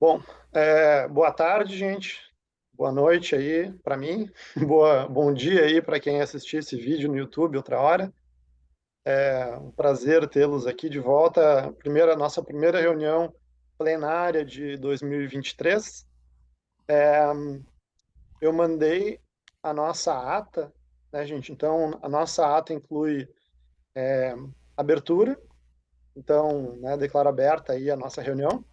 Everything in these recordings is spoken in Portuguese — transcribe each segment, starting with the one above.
Bom, boa tarde, gente. Boa noite aí para mim. Bom dia aí para quem assistir esse vídeo no YouTube outra hora. É um prazer tê-los aqui de volta. Nossa primeira reunião plenária de 2023. Eu mandei a nossa ata, né, gente? Então, a nossa ata inclui abertura. Então, né, declaro aberta aí a nossa reunião.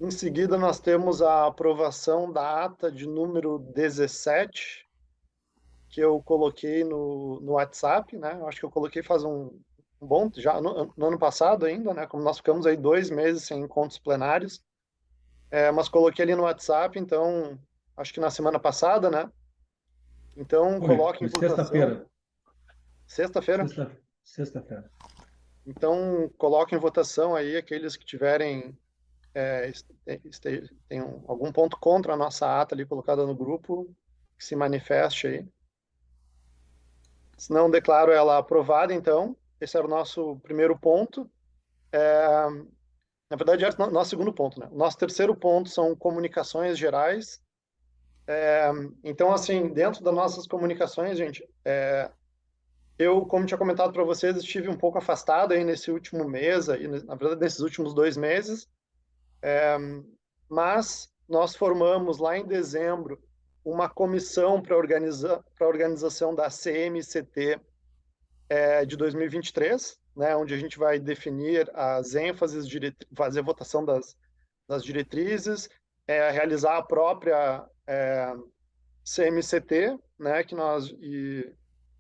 Em seguida, nós temos a aprovação da ata de número 17, que eu coloquei no WhatsApp, né? Eu acho que eu coloquei faz um bom, já no ano passado ainda, né? Como nós ficamos aí 2 meses sem encontros plenários, mas coloquei ali no WhatsApp, então, acho que na semana passada, né? Então, coloque em Foi votação, sexta-feira. sexta-feira. Sexta-feira. Então, coloque em votação aí aqueles que tiverem, tenham algum ponto contra a nossa ata ali colocada no grupo, que se manifeste aí. Se não, declaro ela aprovada, então. Esse era o nosso primeiro ponto. Na verdade, esse é o nosso segundo ponto, né? O nosso terceiro ponto são comunicações gerais. Então, assim, dentro das nossas comunicações, gente, eu, como tinha comentado para vocês, estive um pouco afastado aí nesse último mês, aí, na verdade, nesses últimos 2 meses, mas nós formamos lá em dezembro uma comissão para a organização da CMCT de 2023, né, onde a gente vai definir as ênfases, fazer votação das diretrizes, realizar a própria CMCT, né,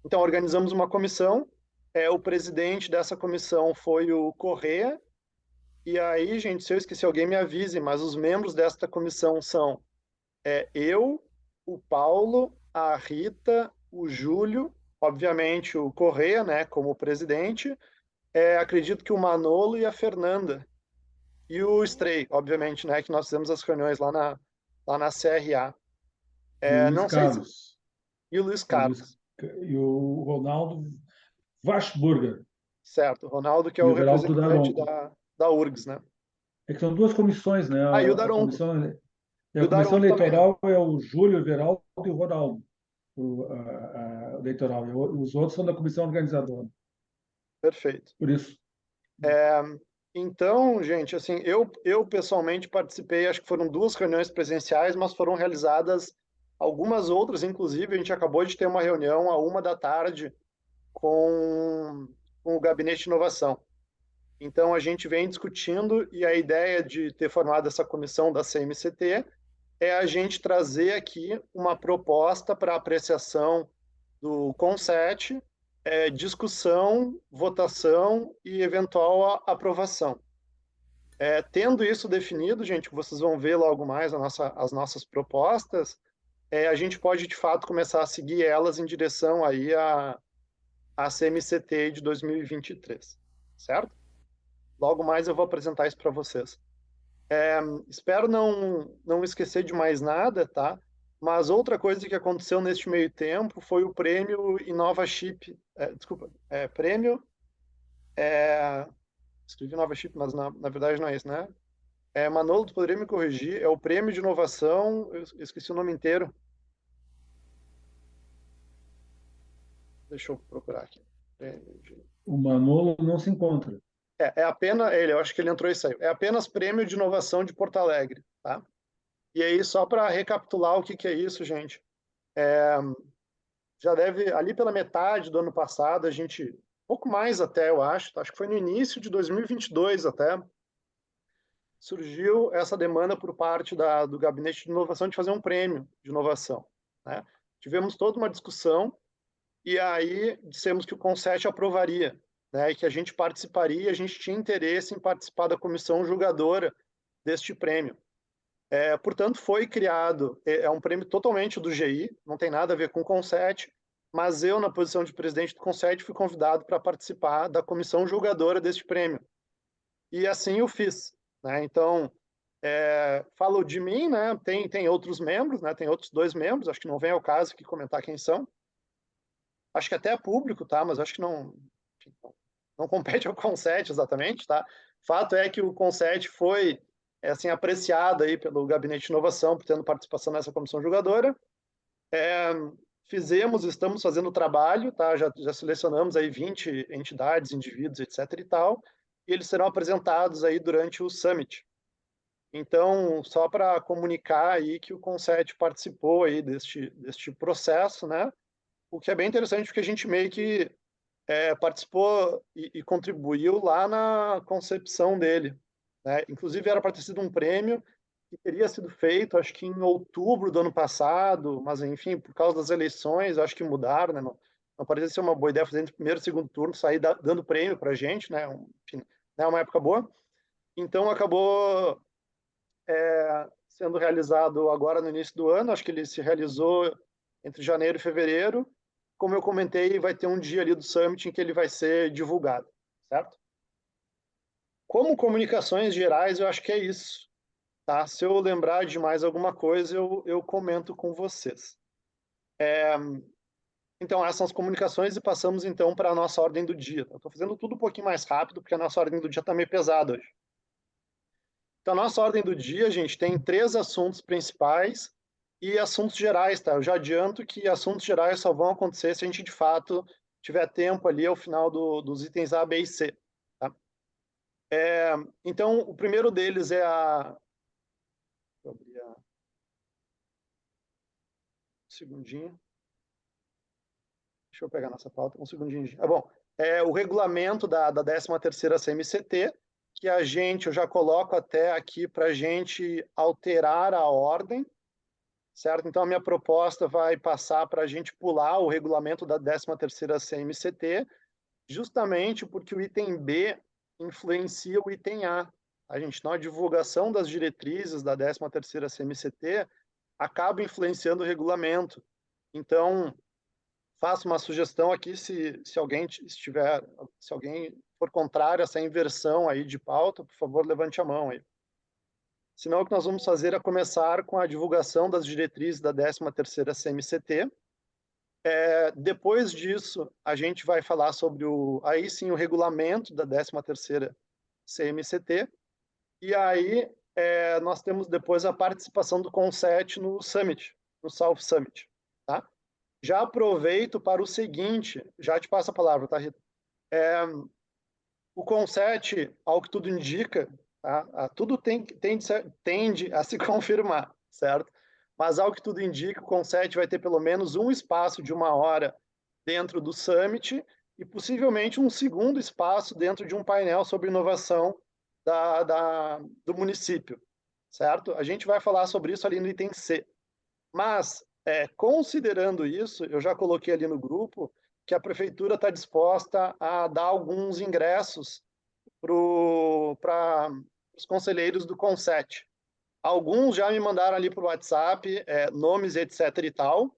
então organizamos uma comissão. O presidente dessa comissão foi o Corrêa. E aí, gente, se eu esqueci alguém, me avise, mas os membros desta comissão são eu, o Paulo, a Rita, o Júlio, obviamente o Corrêa, né, como presidente. Acredito que o Manolo e a Fernanda. E o Stray, obviamente, né, que nós fizemos as reuniões lá na CRA. E o Luiz Não sei se. Carlos. E o Luiz O Luiz, Carlos, e o Ronaldo Waschburger. certo. O Ronaldo, que é E o o Veraldo representante Daronco. da URGS, né? É que são duas comissões, né? Ah, e o A Daronco. comissão, E a o comissão Daronco também, né? eleitoral é o Júlio, o Veraldo e o Ronaldo. A eleitoral. Os outros são da comissão organizadora. Perfeito. Por isso, Então, gente, assim, eu pessoalmente participei, acho que foram 2 reuniões presenciais, mas foram realizadas algumas outras, inclusive a gente acabou de ter uma reunião à 1 da tarde com o Gabinete de Inovação. Então, a gente vem discutindo e a ideia de ter formado essa comissão da CMCT é a gente trazer aqui uma proposta para apreciação do CONSET, discussão, votação e eventual aprovação. Tendo isso definido, gente, que vocês vão ver logo mais as nossas propostas, a gente pode de fato começar a seguir elas em direção aí à CMCT de 2023, certo? Logo mais eu vou apresentar isso para vocês. Espero não esquecer de mais nada, tá? Mas outra coisa que aconteceu neste meio tempo foi o prêmio Inova Chip, desculpa, prêmio, escrevi Inova Chip, mas na verdade não é isso, né? Manolo, tu poderia me corrigir? É o prêmio de inovação, eu esqueci o nome inteiro, deixa eu procurar aqui. o Manolo não se encontra. É apenas ele, eu acho que ele entrou e saiu. É apenas prêmio de inovação de Porto Alegre, tá? E aí, só para recapitular o que que é isso, gente, já deve, ali pela metade do ano passado, a gente, pouco mais até, eu acho que foi no início de 2022 até, surgiu essa demanda por parte do Gabinete de Inovação de fazer um prêmio de inovação, né? Tivemos toda uma discussão e aí dissemos que o Conset aprovaria, né, e que a gente participaria, a gente tinha interesse em participar da comissão julgadora deste prêmio. Portanto, foi criado, é um prêmio totalmente do GI, não tem nada a ver com o Conset, mas eu, na posição de presidente do Conset, fui convidado para participar da comissão julgadora deste prêmio. E assim eu fiz, né? Então, falo de mim, né? Tem outros membros, né? Tem outros 2 membros, acho que não vem ao caso aqui comentar quem são. Acho que até é público, tá? Mas acho que não compete ao Conset exatamente, tá? Fato é que o Conset foi assim, apreciado aí pelo Gabinete de Inovação, por tendo participação nessa comissão julgadora. Estamos fazendo o trabalho, tá? Já selecionamos aí 20 entidades, indivíduos, etc e tal, e eles serão apresentados aí durante o Summit. Então, só para comunicar aí que o Conset participou aí deste processo, né? O que é bem interessante, porque a gente meio que participou e contribuiu lá na concepção dele, né? Inclusive, era para ter sido um prêmio que teria sido feito, acho que em outubro do ano passado, mas, enfim, por causa das eleições, acho que mudaram, né? Não parecia ser uma boa ideia fazer entre o primeiro e o segundo turno, sair dando prêmio para a gente, né? Enfim, é uma época boa. Então, acabou sendo realizado agora no início do ano, acho que ele se realizou entre janeiro e fevereiro. Como eu comentei, vai ter um dia ali do Summit em que ele vai ser divulgado, certo? Como comunicações gerais, eu acho que é isso, tá? Se eu lembrar de mais alguma coisa, eu comento com vocês. Então, essas são as comunicações e passamos então para a nossa ordem do dia. Eu estou fazendo tudo um pouquinho mais rápido, porque a nossa ordem do dia está meio pesada hoje. Então, a nossa ordem do dia, gente, tem 3 assuntos principais e assuntos gerais, tá? Eu já adianto que assuntos gerais só vão acontecer se a gente, de fato, tiver tempo ali ao final dos itens A, B e C, tá? Então, o primeiro deles é a... Deixa eu abrir um segundinho. Deixa eu pegar nossa pauta, um segundinho. Bom, o regulamento da 13ª CMCT, que eu já coloco até aqui para a gente alterar a ordem, certo? Então, a minha proposta vai passar para a gente pular o regulamento da 13ª CMCT, justamente porque o item B influencia o item A. A gente, na divulgação das diretrizes da 13ª CMCT, acaba influenciando o regulamento. Então, faço uma sugestão aqui, se alguém for contrário a essa inversão aí de pauta, por favor, levante a mão aí. Senão, o que nós vamos fazer é começar com a divulgação das diretrizes da 13ª CMCT. Depois disso, a gente vai falar sobre aí sim, o regulamento da 13ª CMCT. E aí, nós temos depois a participação do CONSET no Summit, no South Summit, tá? Já aproveito para o seguinte, já te passo a palavra, tá, Rita? O CONSET, ao que tudo indica, tá? Tudo tende a se confirmar, certo? Mas, ao que tudo indica, o CONSET vai ter pelo menos um espaço de 1 hora dentro do Summit e possivelmente um segundo espaço dentro de um painel sobre inovação do município, certo? A gente vai falar sobre isso ali no item C. Mas, considerando isso, eu já coloquei ali no grupo que a prefeitura está disposta a dar alguns ingressos para os conselheiros do CONSET. Alguns já me mandaram ali por WhatsApp, nomes, etc e tal.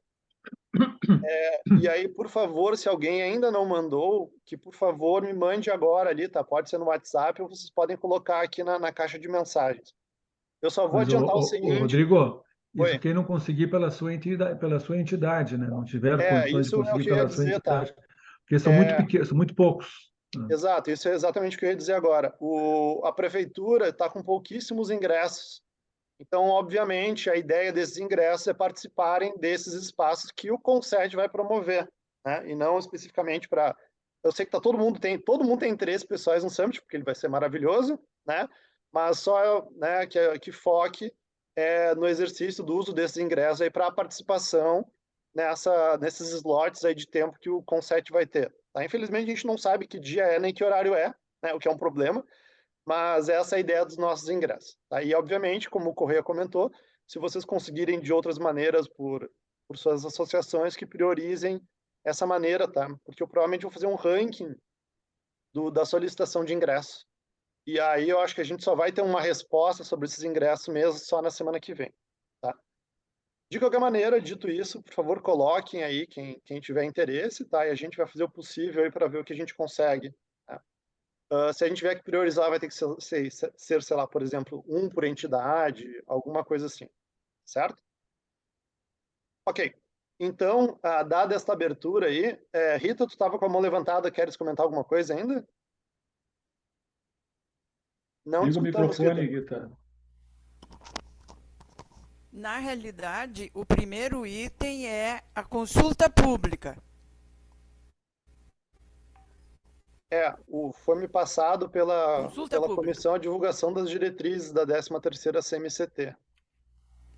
E aí, por favor, se alguém ainda não mandou, que por favor me mande agora ali, tá? Pode ser no WhatsApp ou vocês podem colocar aqui na caixa de mensagens. Eu só vou Mas, adiantar o seguinte. Rodrigo, isso Oi. quem não conseguir pela sua entidade, né? Não tiver condições de Isso é o conseguir que eu ia pela sua dizer, tá? entidade, porque são muito pequenos, são muito poucos, né? Exato, isso é exatamente o que eu ia dizer agora. A prefeitura está com pouquíssimos ingressos. Então, obviamente, a ideia desses ingressos é participarem desses espaços que o Concede vai promover, né? E não especificamente para... Eu sei que todo mundo tem interesse pessoais no Summit, porque ele vai ser maravilhoso, né? Mas só, né, que foque no exercício do uso desses ingressos aí para a participação nesses slots aí de tempo que o Concede vai ter. Tá? Infelizmente, a gente não sabe que dia é nem que horário é, né? O que é um problema, mas essa é a ideia dos nossos ingressos. Tá? E, obviamente, como o Correia comentou, se vocês conseguirem de outras maneiras, por suas associações, que priorizem essa maneira, tá? Porque eu provavelmente vou fazer um ranking da solicitação de ingresso. E aí eu acho que a gente só vai ter uma resposta sobre esses ingressos mesmo só na semana que vem, tá? De qualquer maneira, dito isso, por favor, coloquem aí quem tiver interesse, tá? E a gente vai fazer o possível aí para ver o que a gente consegue. Tá? Se a gente tiver que priorizar, vai ter que ser, sei lá, por exemplo, um por entidade, alguma coisa assim, certo? Ok. Então, dada esta abertura aí, Rita, tu estava com a mão levantada, queres comentar alguma coisa ainda? Não te Liga o escutamos, microfone, Rita. Rita. Na realidade, o primeiro item é a consulta pública. Foi me passado Consulta pela pública. comissão a divulgação das diretrizes da 13ª CMCT.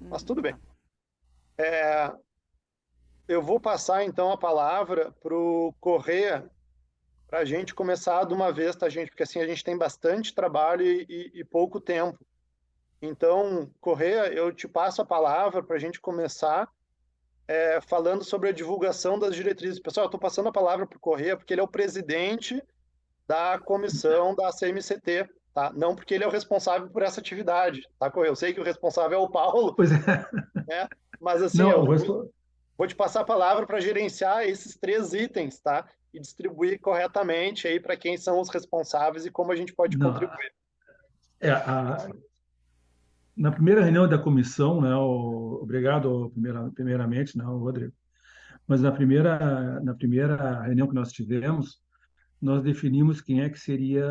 Mas tudo bem. Tá. Eu vou passar então a palavra para o Corrêa, para a gente começar de uma vez, tá, gente? Porque assim a gente tem bastante trabalho e pouco tempo. Então, Corrêa, eu te passo a palavra para a gente começar falando sobre a divulgação das diretrizes. Pessoal, eu estou passando a palavra para o Corrêa porque ele é o presidente da comissão da CMCT, tá? Não porque ele é o responsável por essa atividade, tá, Corrêa? Eu sei que o responsável é o Paulo, Pois é. né? Mas assim, Não, eu vou te passar a palavra para gerenciar esses 3 itens, tá? E distribuir corretamente aí para quem são os responsáveis e como a gente pode não, contribuir. na primeira reunião da comissão, né, obrigado primeiramente, né, Rodrigo, mas na primeira reunião que nós tivemos, nós definimos quem é que seria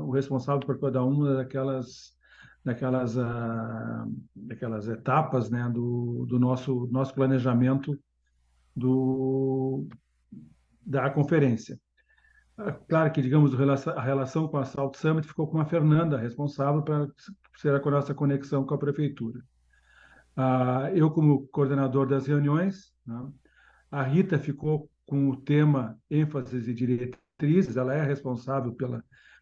o responsável por cada uma daquelas etapas, né, do nosso planejamento do, da conferência. Claro que, digamos, a relação com a Salt Summit ficou com a Fernanda, responsável para ser a nossa conexão com a prefeitura. Eu, como coordenador das reuniões, né, a Rita ficou com o tema ênfases e diretrizes, ela é responsável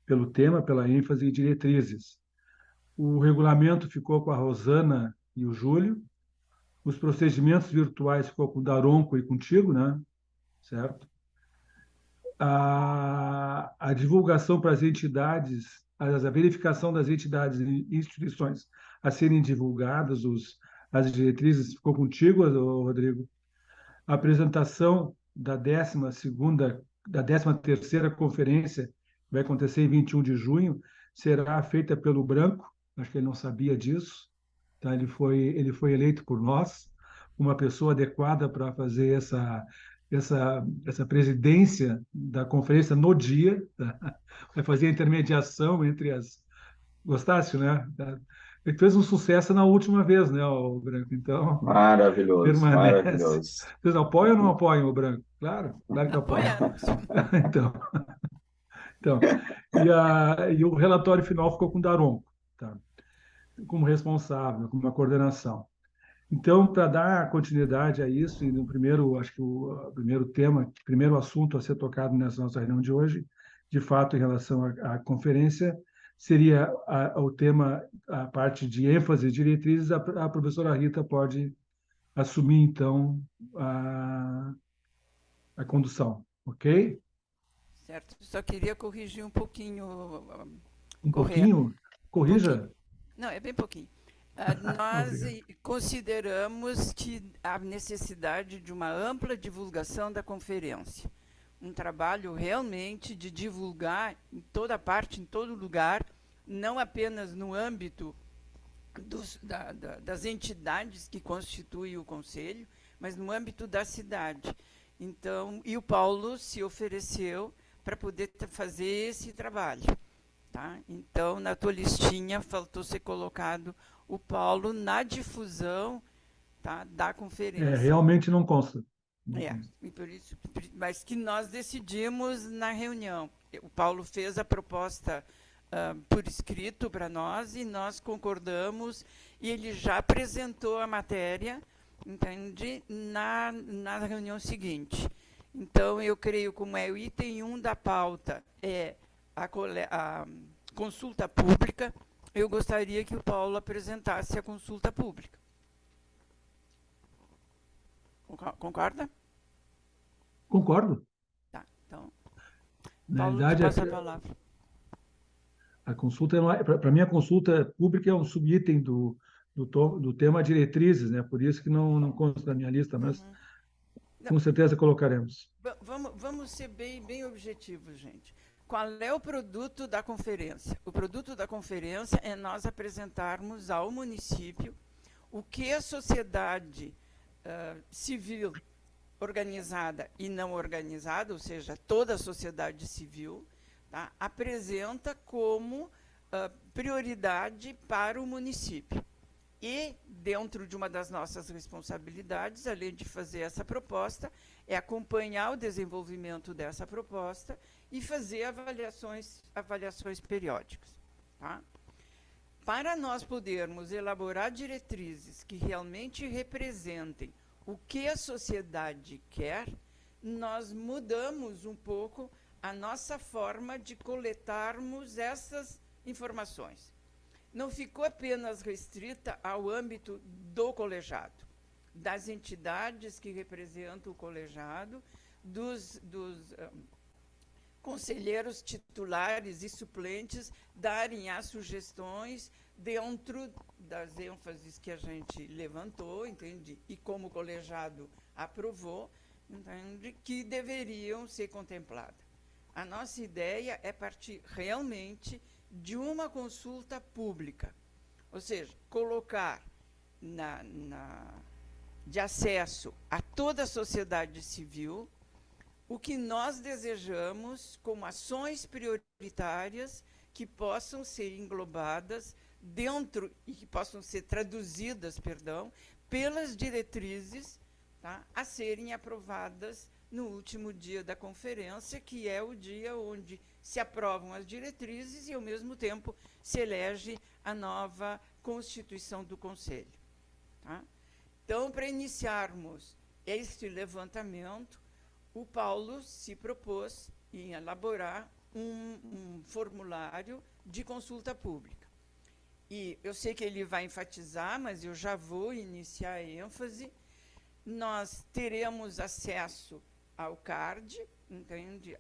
pelo tema, pela ênfase e diretrizes. O regulamento ficou com a Rosana e o Júlio, os procedimentos virtuais ficou com o Daronco e contigo, né? Certo? A divulgação para as entidades, a verificação das entidades e instituições a serem divulgadas, as diretrizes, ficou contigo, Rodrigo. A apresentação da 13ª conferência, que vai acontecer em 21 de junho, será feita pelo Branco, acho que ele não sabia disso, tá? Ele foi eleito por nós, uma pessoa adequada para fazer essa presidência da conferência no dia, tá? Vai fazer a intermediação entre as... Gostaste, né? Ele fez um sucesso na última vez, né, o Branco? Então, Maravilhoso, permanece. maravilhoso. Vocês apoiam ou não apoiam o Branco? Claro, claro que apoiam. Apoiamos. Então, então e o relatório final ficou com o Daronco, tá? Como responsável, como uma coordenação. Então, para dar continuidade a isso, e no primeiro, acho que o primeiro tema, o primeiro assunto a ser tocado nessa nossa reunião de hoje, de fato, em relação à conferência, seria o tema, a parte de ênfase e diretrizes, a professora Rita pode assumir, então, a condução, ok? Certo. Só queria corrigir um pouquinho, Um Correia. pouquinho? Um pouquinho. Corrija. Não, é bem pouquinho. Nós Obrigado. consideramos que a necessidade de uma ampla divulgação da conferência. Um trabalho realmente de divulgar em toda parte, em todo lugar, não apenas no âmbito das entidades que constituem o Conselho, mas no âmbito da cidade. Então, e o Paulo se ofereceu para poder fazer esse trabalho. Tá? Então, na tua listinha, faltou ser colocado o Paulo na difusão, tá, da conferência. Realmente não consta. E por isso, mas que nós decidimos na reunião. O Paulo fez a proposta por escrito para nós e nós concordamos e ele já apresentou a matéria, entende, na reunião seguinte. Então, eu creio, como é o item 1 da pauta, a consulta pública, eu gostaria que o Paulo apresentasse a consulta pública. Concorda? Concordo. Tá, então, Na Paulo, te realidade, passa a palavra. a consulta, para mim, a consulta pública é um subitem do tema diretrizes, né? Por isso que não consta na minha lista, mas com certeza colocaremos. Vamos ser bem objetivos, gente. Qual é o produto da conferência? O produto da conferência é nós apresentarmos ao município o que a sociedade civil organizada e não organizada, ou seja, toda a sociedade civil, tá, apresenta como prioridade para o município. E, dentro de uma das nossas responsabilidades, além de fazer essa proposta, é acompanhar o desenvolvimento dessa proposta e fazer avaliações periódicas. Tá? Para nós podermos elaborar diretrizes que realmente representem o que a sociedade quer, nós mudamos um pouco a nossa forma de coletarmos essas informações. Não ficou apenas restrita ao âmbito do colegiado, das entidades que representam o colegiado, dos conselheiros titulares e suplentes darem as sugestões dentro das ênfases que a gente levantou, entende? E como o colegiado aprovou, entende? Que deveriam ser contempladas. A nossa ideia é partir realmente de uma consulta pública, ou seja, colocar de acesso a toda a sociedade civil o que nós desejamos como ações prioritárias que possam ser englobadas dentro e que possam ser traduzidas, pelas diretrizes, tá, a serem aprovadas no último dia da conferência, que é o dia onde se aprovam as diretrizes e, ao mesmo tempo, se elege a nova Constituição do Conselho. Tá? Então, para iniciarmos este levantamento, o Paulo se propôs em elaborar um formulário de consulta pública. E eu sei que ele vai enfatizar, mas eu já vou iniciar a ênfase. Nós teremos acesso ao CARD, entende?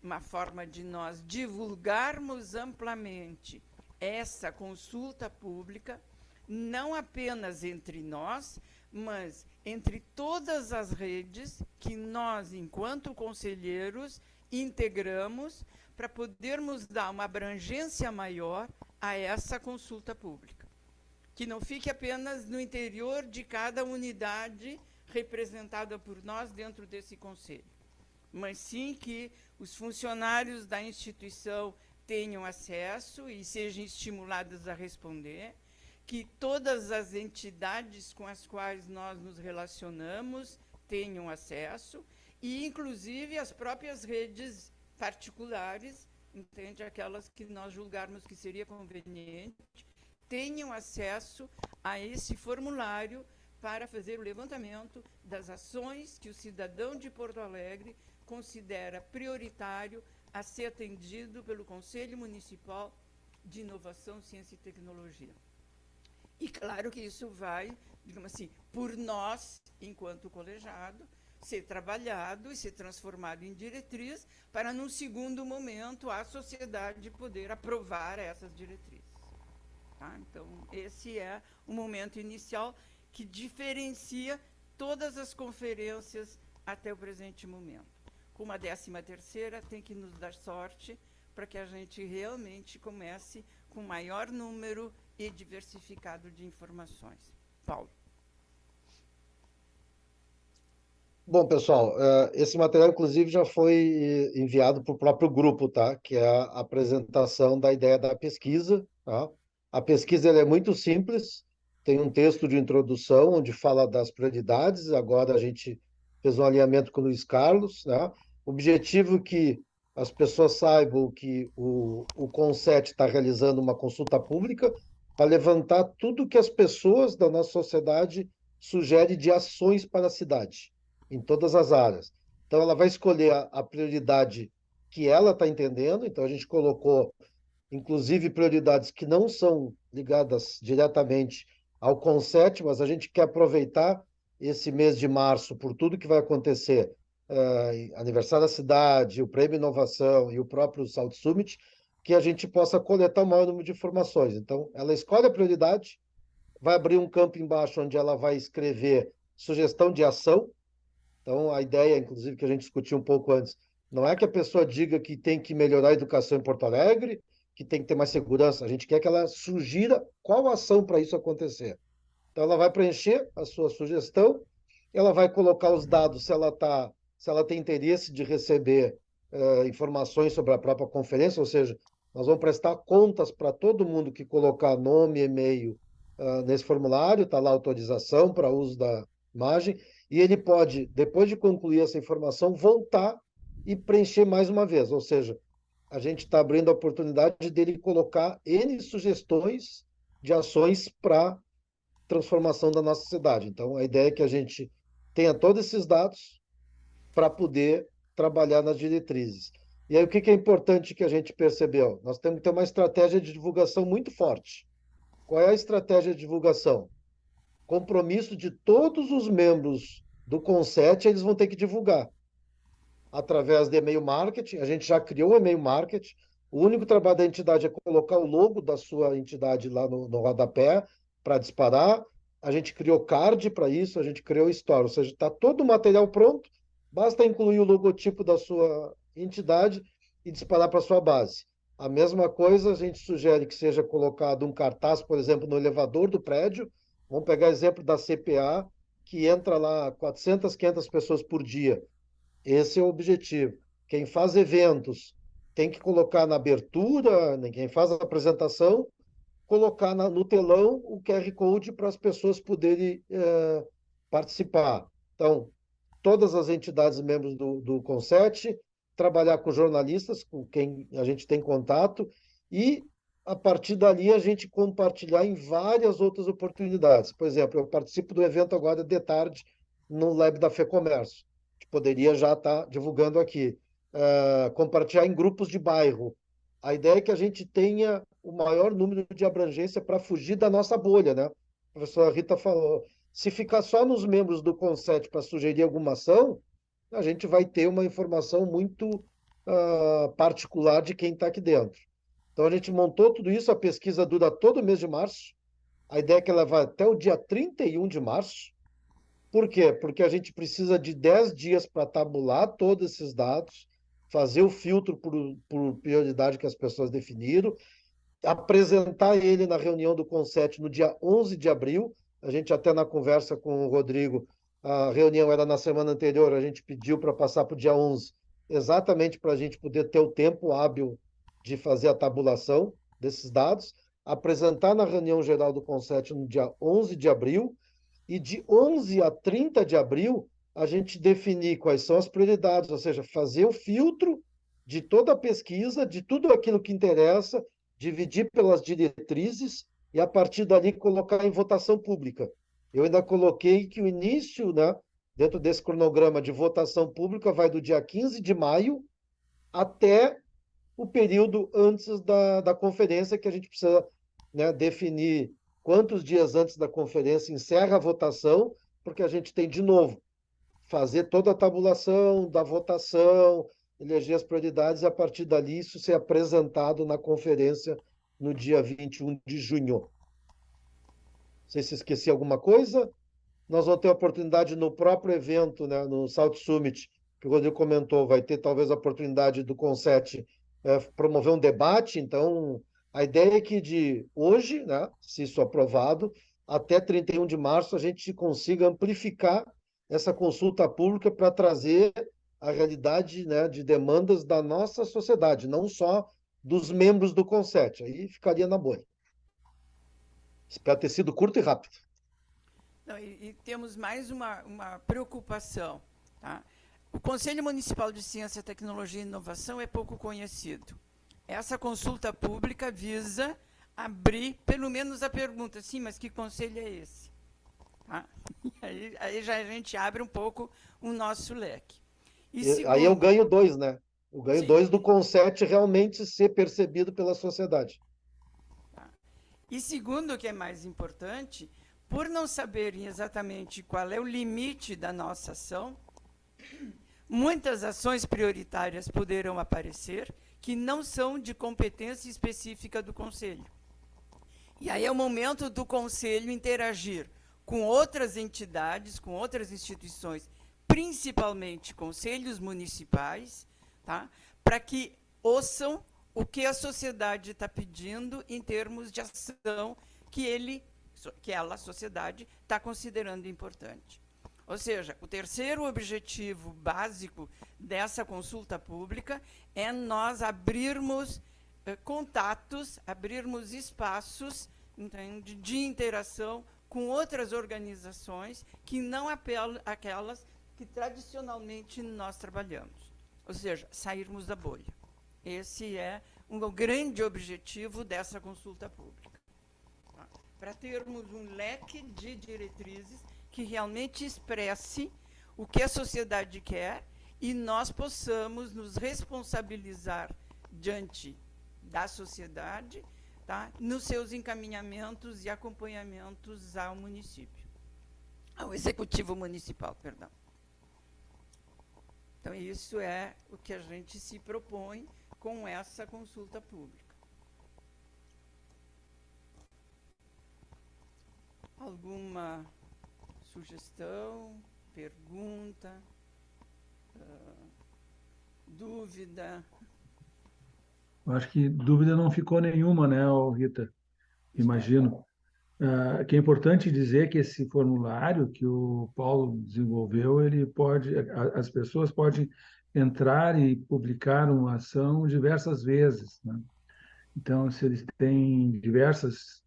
Uma forma de nós divulgarmos amplamente essa consulta pública, não apenas entre nós, mas entre todas as redes que nós, enquanto conselheiros, integramos para podermos dar uma abrangência maior a essa consulta pública. Que não fique apenas no interior de cada unidade representada por nós dentro desse conselho, mas sim que os funcionários da instituição tenham acesso e sejam estimulados a responder, que todas as entidades com as quais nós nos relacionamos tenham acesso, e, inclusive, as próprias redes particulares, entende? Aquelas que nós julgarmos que seria conveniente, tenham acesso a esse formulário para fazer o levantamento das ações que o cidadão de Porto Alegre considera prioritário a ser atendido pelo Conselho Municipal de Inovação, Ciência e Tecnologia. E claro que isso vai, digamos assim, por nós, enquanto colegiado, ser trabalhado e ser transformado em diretriz para, num segundo momento, a sociedade poder aprovar essas diretrizes. Tá? Então, esse é o momento inicial que diferencia todas as conferências até o presente momento. Como a 13ª tem que nos dar sorte para que a gente realmente comece com maior número e diversificado de informações. Paulo. Bom, pessoal, esse material, inclusive, já foi enviado para o próprio grupo, tá? Que é a apresentação da ideia da pesquisa, tá? A pesquisa ela é muito simples, tem um texto de introdução onde fala das prioridades, agora a gente fez um alinhamento com o Luiz Carlos, né? O objetivo é que as pessoas saibam que o CONSET está realizando uma consulta pública para levantar tudo que as pessoas da nossa sociedade sugerem de ações para a cidade, em todas as áreas. Então, ela vai escolher a prioridade que ela está entendendo. Então, a gente colocou, inclusive, prioridades que não são ligadas diretamente ao CONSET, mas a gente quer aproveitar esse mês de março por tudo que vai acontecer, aniversário da cidade, o Prêmio Inovação e o próprio Salt Summit, que a gente possa coletar o maior número de informações. Então, ela escolhe a prioridade, vai abrir um campo embaixo onde ela vai escrever sugestão de ação. Então, a ideia, inclusive, que a gente discutiu um pouco antes, não é que a pessoa diga que tem que melhorar a educação em Porto Alegre, que tem que ter mais segurança. A gente quer que ela sugira qual ação para isso acontecer. Então, ela vai preencher a sua sugestão, ela vai colocar os dados, se ela tem interesse de receber informações sobre a própria conferência, ou seja, nós vamos prestar contas para todo mundo que colocar nome, e-mail nesse formulário, está lá a autorização para uso da imagem, e ele pode, depois de concluir essa informação, voltar e preencher mais uma vez. Ou seja, a gente está abrindo a oportunidade dele colocar N sugestões de ações para transformação da nossa cidade. Então, a ideia é que a gente tenha todos esses dados para poder trabalhar nas diretrizes. E aí, o que é importante que a gente percebeu? Nós temos que ter uma estratégia de divulgação muito forte. Qual é a estratégia de divulgação? Compromisso de todos os membros do Conset, eles vão ter que divulgar através de e-mail marketing. A gente já criou o e-mail marketing. O único trabalho da entidade é colocar o logo da sua entidade lá no rodapé para disparar. A gente criou card para isso, a gente criou story, ou seja, está todo o material pronto, basta incluir o logotipo da sua entidade e disparar para a sua base. A mesma coisa, a gente sugere que seja colocado um cartaz, por exemplo, no elevador do prédio. Vamos pegar exemplo da CPA, que entra lá 400, 500 pessoas por dia. Esse é o objetivo. Quem faz eventos tem que colocar na abertura, quem faz a apresentação, colocar no telão o QR Code para as pessoas poderem participar. Então, todas as entidades membros do Conset, trabalhar com jornalistas, com quem a gente tem contato, e, a partir dali, a gente compartilhar em várias outras oportunidades. Por exemplo, eu participo do evento agora de tarde no Lab da FEComércio, que poderia já estar divulgando aqui. Compartilhar em grupos de bairro. A ideia é que a gente tenha o maior número de abrangência para fugir da nossa bolha, né? A professora Rita falou, se ficar só nos membros do Conset para sugerir alguma ação, a gente vai ter uma informação muito particular de quem está aqui dentro. Então, a gente montou tudo isso, a pesquisa dura todo o mês de março, a ideia é que ela vai até o dia 31 de março. Por quê? Porque a gente precisa de 10 dias para tabular todos esses dados, fazer o filtro por prioridade que as pessoas definiram, apresentar ele na reunião do Conset no dia 11 de abril. A gente até na conversa com o Rodrigo, a reunião era na semana anterior, a gente pediu para passar para o dia 11, exatamente para a gente poder ter o tempo hábil de fazer a tabulação desses dados, apresentar na reunião geral do Conset no dia 11 de abril, e de 11 a 30 de abril, a gente definir quais são as prioridades, ou seja, fazer o filtro de toda a pesquisa, de tudo aquilo que interessa, dividir pelas diretrizes e, a partir dali, colocar em votação pública. Eu ainda coloquei que o início, né, dentro desse cronograma de votação pública, vai do dia 15 de maio até o período antes da conferência, que a gente precisa, né, definir quantos dias antes da conferência encerra a votação, porque a gente tem, de novo, fazer toda a tabulação da votação, eleger as prioridades, e a partir dali isso ser apresentado na conferência no dia 21 de junho. Não sei se esqueci alguma coisa. Nós vamos ter a oportunidade no próprio evento, né, no South Summit, que o Rodrigo comentou, vai ter talvez a oportunidade do Conset promover um debate. Então, a ideia é que de hoje, né, se isso aprovado, até 31 de março, a gente consiga amplificar essa consulta pública para trazer a realidade, né, de demandas da nossa sociedade, não só dos membros do Conset. Aí ficaria na boa. Espero ter sido curto e rápido. Não, e temos mais uma preocupação. Tá? O Conselho Municipal de Ciência, Tecnologia e Inovação é pouco conhecido. Essa consulta pública visa abrir, pelo menos, a pergunta, sim, mas que conselho é esse? Tá? Aí já a gente abre um pouco o nosso leque. Segundo, aí eu ganho 2, né? Eu ganho 2 do Conset realmente ser percebido pela sociedade. Tá. E segundo, o que é mais importante, por não saberem exatamente qual é o limite da nossa ação, muitas ações prioritárias poderão aparecer que não são de competência específica do Conselho. E aí é o momento do Conselho interagir com outras entidades, com outras instituições, principalmente conselhos municipais, tá? Para que ouçam o que a sociedade está pedindo em termos de ação que ela, a sociedade, está considerando importante. Ou seja, o terceiro objetivo básico dessa consulta pública é nós abrirmos contatos, abrirmos espaços entende, de interação com outras organizações que não apelam àquelas que tradicionalmente nós trabalhamos. Ou seja, sairmos da bolha. Esse é o grande objetivo dessa consulta pública. Tá? Para termos um leque de diretrizes que realmente expresse o que a sociedade quer e nós possamos nos responsabilizar diante da sociedade, tá? Nos seus encaminhamentos e acompanhamentos ao município, ao executivo municipal, perdão. Então, isso é o que a gente se propõe com essa consulta pública. Alguma sugestão, pergunta, dúvida? Eu acho que dúvida não ficou nenhuma, né, Rita? Imagino. Que é importante dizer que esse formulário que o Paulo desenvolveu, as pessoas podem entrar e publicar uma ação diversas vezes, né? Então, se eles têm diversas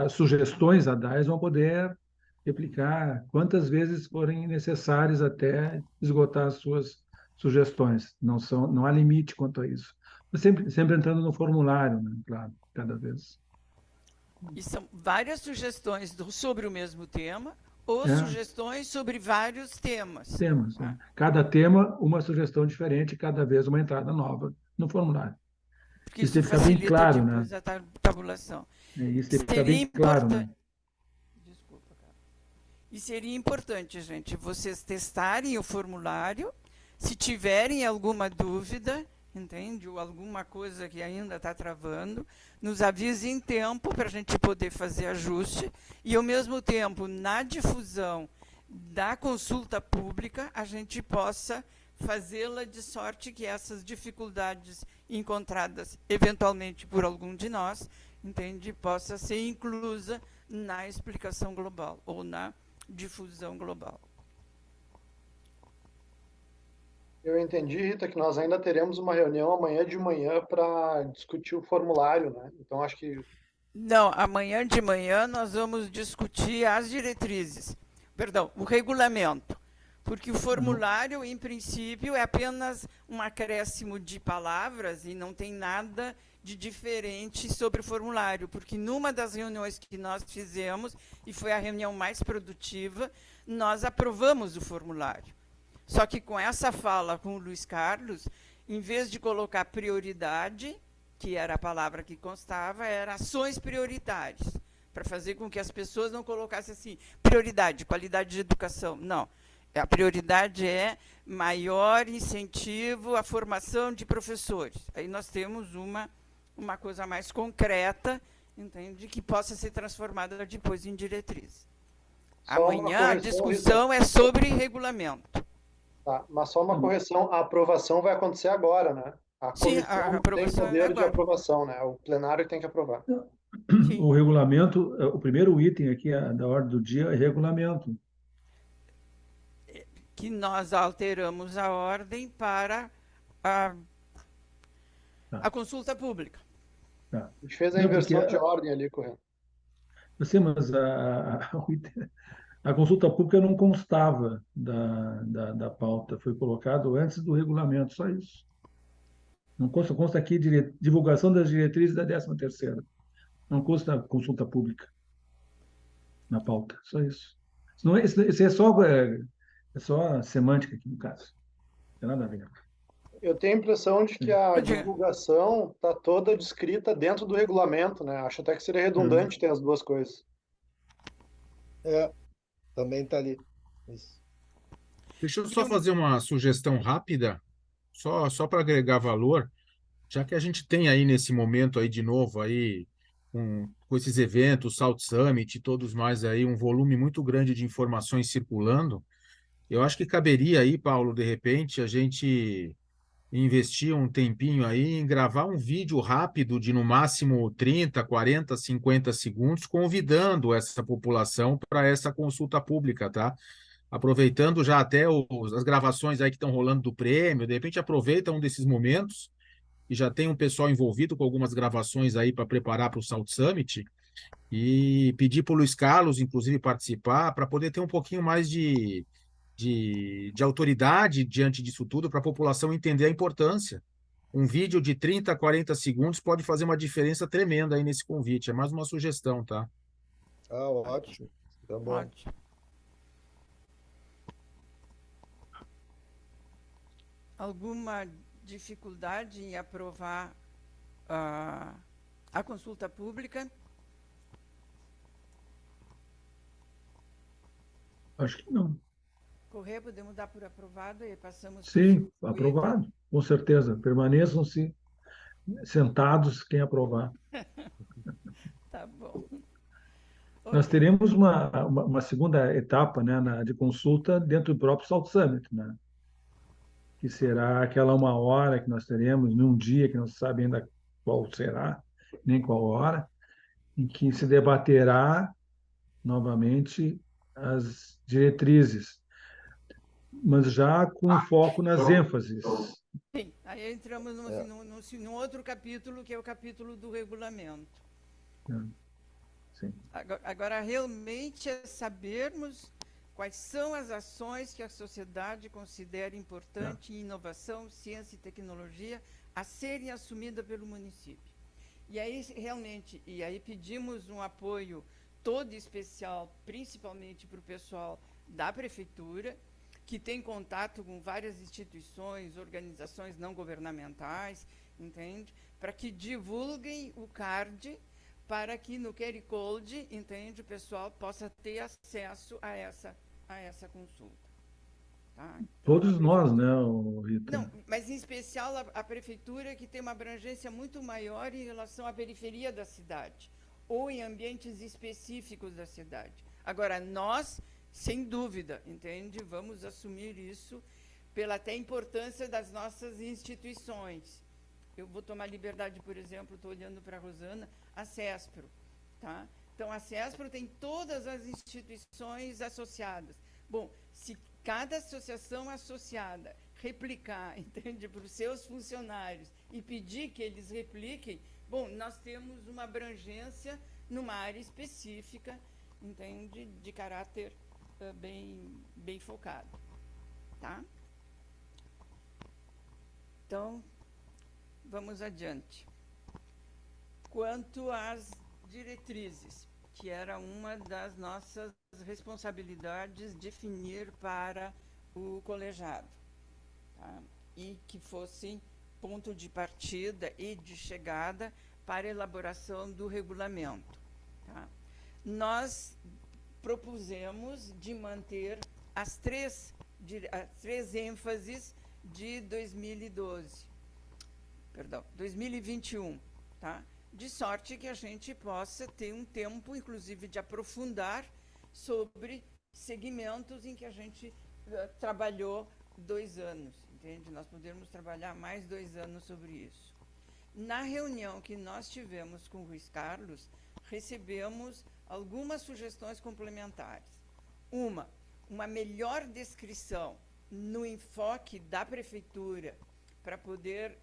sugestões a dar, eles vão poder replicar quantas vezes forem necessárias até esgotar as suas sugestões. Não há limite quanto a isso. Mas sempre entrando no formulário, né? Claro, cada vez. E são várias sugestões sobre o mesmo tema ou sugestões sobre vários temas. Temas. Cada tema, uma sugestão diferente, cada vez uma entrada nova no formulário. Porque isso fica bem claro, né? A tabulação. Isso fica bem claro, né? Desculpa, cara. E seria importante, gente, vocês testarem o formulário, se tiverem alguma dúvida, entende? Ou alguma coisa que ainda está travando, nos avise em tempo para a gente poder fazer ajuste e, ao mesmo tempo, na difusão da consulta pública, a gente possa fazê-la de sorte que essas dificuldades encontradas, eventualmente, por algum de nós, entende? Possa ser inclusa na explicação global ou na difusão global. Eu entendi, Rita, que nós ainda teremos uma reunião amanhã de manhã para discutir o formulário, né? Então, acho que... Não, amanhã de manhã nós vamos discutir as diretrizes, perdão, o regulamento, porque o formulário, em princípio, é apenas um acréscimo de palavras e não tem nada de diferente sobre o formulário, porque numa das reuniões que nós fizemos, e foi a reunião mais produtiva, nós aprovamos o formulário. Só que com essa fala com o Luiz Carlos, em vez de colocar prioridade, que era a palavra que constava, era ações prioritárias, para fazer com que as pessoas não colocassem assim, prioridade, qualidade de educação. Não. A prioridade é maior incentivo à formação de professores. Aí nós temos uma coisa mais concreta, entende, que possa ser transformada depois em diretriz. Amanhã a discussão é sobre regulamento. Tá, mas só uma correção, a aprovação vai acontecer agora, né? A comissão tem poder de aprovação, né? O plenário tem que aprovar. Sim. O regulamento, o primeiro item aqui da ordem do dia é regulamento. Que nós alteramos a ordem para a consulta pública. Tá. A gente fez a inversão de ordem ali, correto. Sim, mas a consulta pública não constava da pauta, foi colocado antes do regulamento, só isso. Não consta aqui divulgação das diretrizes da 13ª. Não consta consulta pública na pauta, só isso. Isso é só semântica aqui no caso. Não tem nada a ver. Eu tenho a impressão de que a divulgação está toda descrita dentro do regulamento, né? Acho até que seria redundante ter as duas coisas. Também está ali. Isso. Deixa eu só fazer uma sugestão rápida, só para agregar valor, já que a gente tem aí nesse momento aí de novo aí com esses eventos, Salt Summit e todos mais aí, um volume muito grande de informações circulando, eu acho que caberia aí, Paulo, de repente, a gente investir um tempinho aí em gravar um vídeo rápido de no máximo 30, 40, 50 segundos, convidando essa população para essa consulta pública, tá? Aproveitando já até as gravações aí que estão rolando do prêmio, de repente aproveita um desses momentos e já tem um pessoal envolvido com algumas gravações aí para preparar para o Salt Summit e pedir para o Luiz Carlos, inclusive, participar, para poder ter um pouquinho mais de autoridade diante disso tudo, para a população entender a importância. Um vídeo de 30 a 40 segundos pode fazer uma diferença tremenda aí nesse convite. É mais uma sugestão, tá? Ah, Ótimo, ótimo. Tá bom. ótimo. Alguma dificuldade em aprovar a consulta pública? Acho que não. Correia, podemos dar por aprovado e passamos para o Sim, segundo item? aprovado, com certeza. Permaneçam-se sentados quem aprovar. Tá bom. Nós Ok. teremos uma segunda etapa, né, de consulta dentro do próprio Salt Summit, né, que será aquela 1 hora que nós teremos, num dia que não se sabe ainda qual será, nem qual hora, em que se debaterá novamente as diretrizes, mas já com foco nas ênfases. Sim, aí entramos É. num outro capítulo, que é o capítulo do regulamento. Né? Sim. Agora, realmente é sabermos quais são as ações que a sociedade considera importante em inovação, ciência e tecnologia a serem assumidas pelo município. E aí, realmente, e aí pedimos um apoio todo especial, principalmente para o pessoal da prefeitura, que tem contato com várias instituições, organizações não governamentais, entende? Para que divulguem o CARD, para que no QR Code, entende, o pessoal possa ter acesso a essa consulta. Tá? Então, a Todos nós, prefeitura... né, Rita? Não, mas em especial a prefeitura, que tem uma abrangência muito maior em relação à periferia da cidade, ou em ambientes específicos da cidade. Agora, nós, sem dúvida, entende, vamos assumir isso pela até importância das nossas instituições. Eu vou tomar liberdade, por exemplo, estou olhando para a Rosana, a CESPRO. Tá? Então, a CESPRO tem todas as instituições associadas. Bom, se cada associação associada replicar, entende, para os seus funcionários e pedir que eles repliquem, bom, nós temos uma abrangência numa área específica, entende, de caráter bem focado. Tá? Então, vamos adiante. Quanto às diretrizes, que era uma das nossas responsabilidades definir para o colegiado, tá? E que fossem ponto de partida e de chegada para a elaboração do regulamento. Tá? Nós propusemos de manter as três ênfases de 2021, tá? De sorte que a gente possa ter um tempo, inclusive, de aprofundar sobre segmentos em que a gente trabalhou 2 anos, entende? Nós podemos trabalhar mais 2 anos sobre isso. Na reunião que nós tivemos com o Luiz Carlos, recebemos algumas sugestões complementares. Uma melhor descrição no enfoque da prefeitura para poder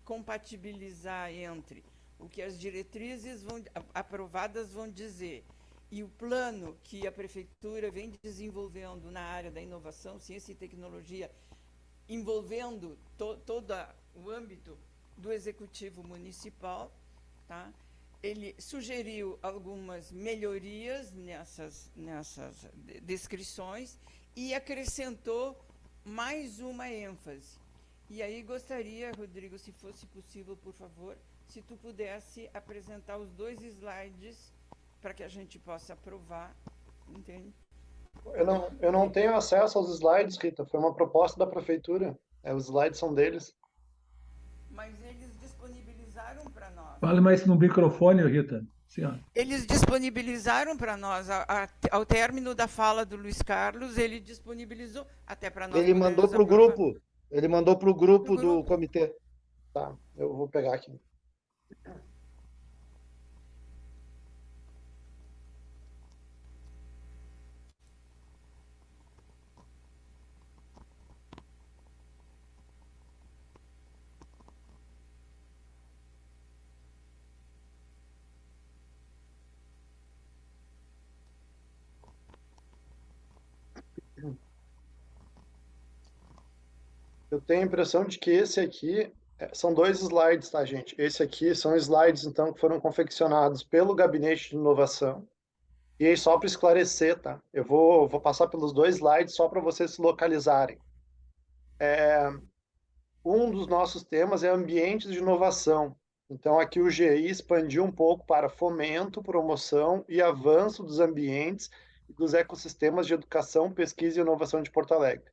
compatibilizar entre o que as diretrizes aprovadas vão dizer e o plano que a prefeitura vem desenvolvendo na área da inovação, ciência e tecnologia, envolvendo todo o âmbito do executivo municipal, tá? Ele sugeriu algumas melhorias nessas descrições e acrescentou mais uma ênfase. E aí gostaria, Rodrigo, se fosse possível, por favor, se tu pudesse apresentar os 2 slides para que a gente possa aprovar, entende? Eu não tenho acesso aos slides, Rita. Foi uma proposta da prefeitura. Os slides são deles. Mas eles disponibilizaram para nós. Fale mais no microfone, Rita. Sim, ó. Eles disponibilizaram para nós, ao término da fala do Luiz Carlos, ele disponibilizou até para nós Ele mandou podermos para o aprovar. grupo. Ele mandou para o Pro grupo do grupo. comitê. Tá, eu vou pegar aqui. Eu tenho a impressão de que esse aqui são 2 slides, tá, gente? Esse aqui são slides, então, que foram confeccionados pelo Gabinete de Inovação. E aí, só para esclarecer, tá? Eu vou passar pelos 2 slides só para vocês se localizarem. Um dos nossos temas é ambientes de inovação. Então, aqui o GI expandiu um pouco para fomento, promoção e avanço dos ambientes e dos ecossistemas de educação, pesquisa e inovação de Porto Alegre.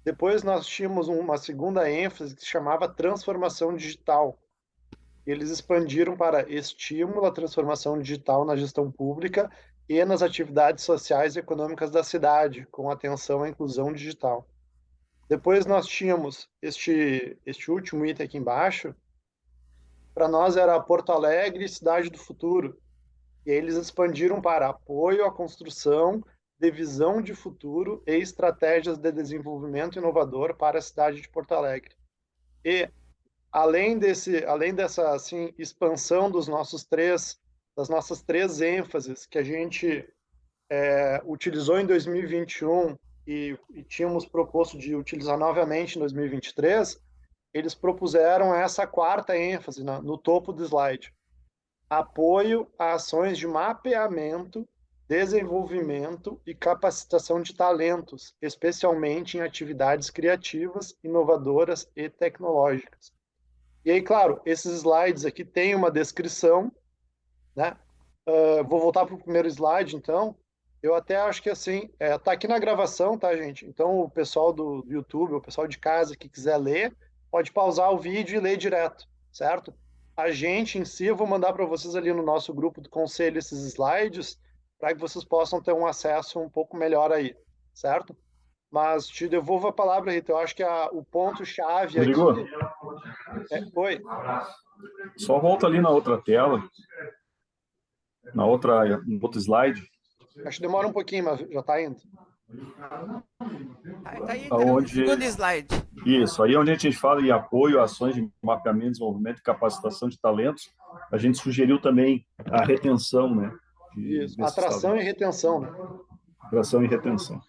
Depois nós tínhamos uma segunda ênfase que se chamava transformação digital. Eles expandiram para estímulo à transformação digital na gestão pública e nas atividades sociais e econômicas da cidade, com atenção à inclusão digital. Depois nós tínhamos este último item aqui embaixo, para nós era Porto Alegre, cidade do futuro. E aí eles expandiram para apoio à construção de visão de futuro e estratégias de desenvolvimento inovador para a cidade de Porto Alegre. E além dessa assim expansão das nossas três ênfases que a gente utilizou em 2021 e tínhamos proposto de utilizar novamente em 2023, eles propuseram essa quarta ênfase no topo do slide: apoio a ações de mapeamento, desenvolvimento e capacitação de talentos, especialmente em atividades criativas, inovadoras e tecnológicas. E aí, claro, esses slides aqui têm uma descrição, né? Vou voltar para o primeiro slide, então. Eu até acho que assim, tá aqui na gravação, tá, gente? Então, o pessoal do YouTube, o pessoal de casa que quiser ler, pode pausar o vídeo e ler direto, certo? A gente em si, eu vou mandar para vocês ali no nosso grupo do conselho esses slides, para que vocês possam ter um acesso um pouco melhor aí, certo? Mas te devolvo a palavra, Rita. Eu acho que o ponto-chave aqui. Rodrigo, Oi. só volta ali na outra tela, no outro slide. Acho que demora um pouquinho, mas já está indo. Tá aí, Aonde... no segundo slide. Isso, aí onde a gente fala em apoio a ações de mapeamento, desenvolvimento e capacitação de talentos, a gente sugeriu também a retenção, né? Isso, atração e retenção, né? Atração e retenção.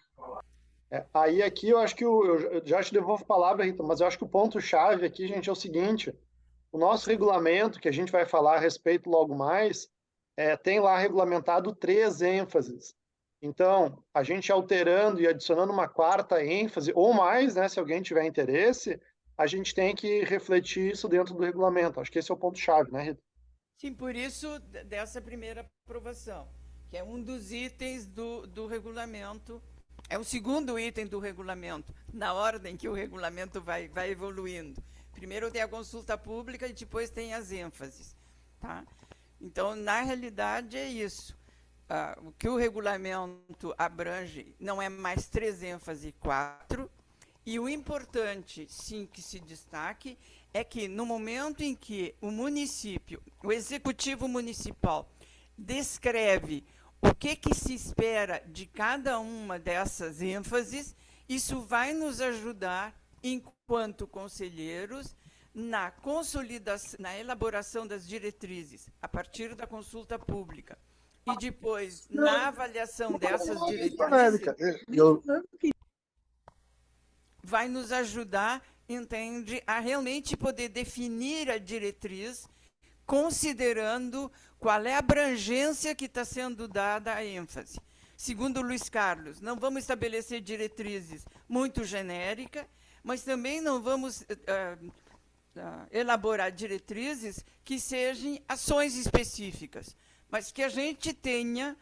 Aí aqui eu acho que eu já te devolvo a palavra, Rita, mas eu acho que o ponto-chave aqui, gente, é o seguinte: o nosso regulamento, que a gente vai falar a respeito logo mais, tem lá regulamentado 3 ênfases. Então, a gente alterando e adicionando uma quarta ênfase, ou mais, né, se alguém tiver interesse, a gente tem que refletir isso dentro do regulamento. Acho que esse é o ponto-chave, né, Rita? Sim, por isso dessa primeira aprovação, que é um dos itens do regulamento, é o segundo item do regulamento, na ordem que o regulamento vai evoluindo. Primeiro tem a consulta pública e depois tem as ênfases, tá? Então, na realidade, é isso. O que o regulamento abrange não é mais 3 ênfases e 4, e o importante, sim, que se destaque, é que no momento em que o município, o executivo municipal, descreve o que se espera de cada uma dessas ênfases, isso vai nos ajudar, enquanto conselheiros, na consolidação, na elaboração das diretrizes, a partir da consulta pública. E depois, na avaliação dessas diretrizes, vai nos ajudar, entende, a realmente poder definir a diretriz, considerando qual é a abrangência que está sendo dada à ênfase. Segundo o Luiz Carlos, não vamos estabelecer diretrizes muito genéricas, mas também não vamos elaborar diretrizes que sejam ações específicas, mas que a gente tenha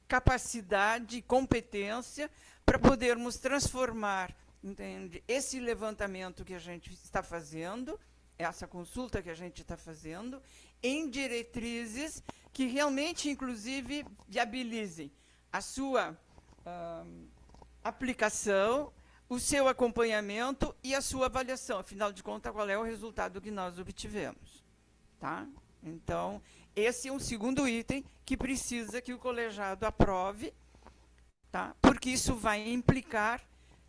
capacidade e competência para podermos transformar, entende, esse levantamento que a gente está fazendo, essa consulta que a gente está fazendo, em diretrizes que realmente, inclusive, viabilizem a sua aplicação, o seu acompanhamento e a sua avaliação. Afinal de contas, qual é o resultado que nós obtivemos, tá? Então, esse é um segundo item que precisa que o colegiado aprove, tá? Porque isso vai implicar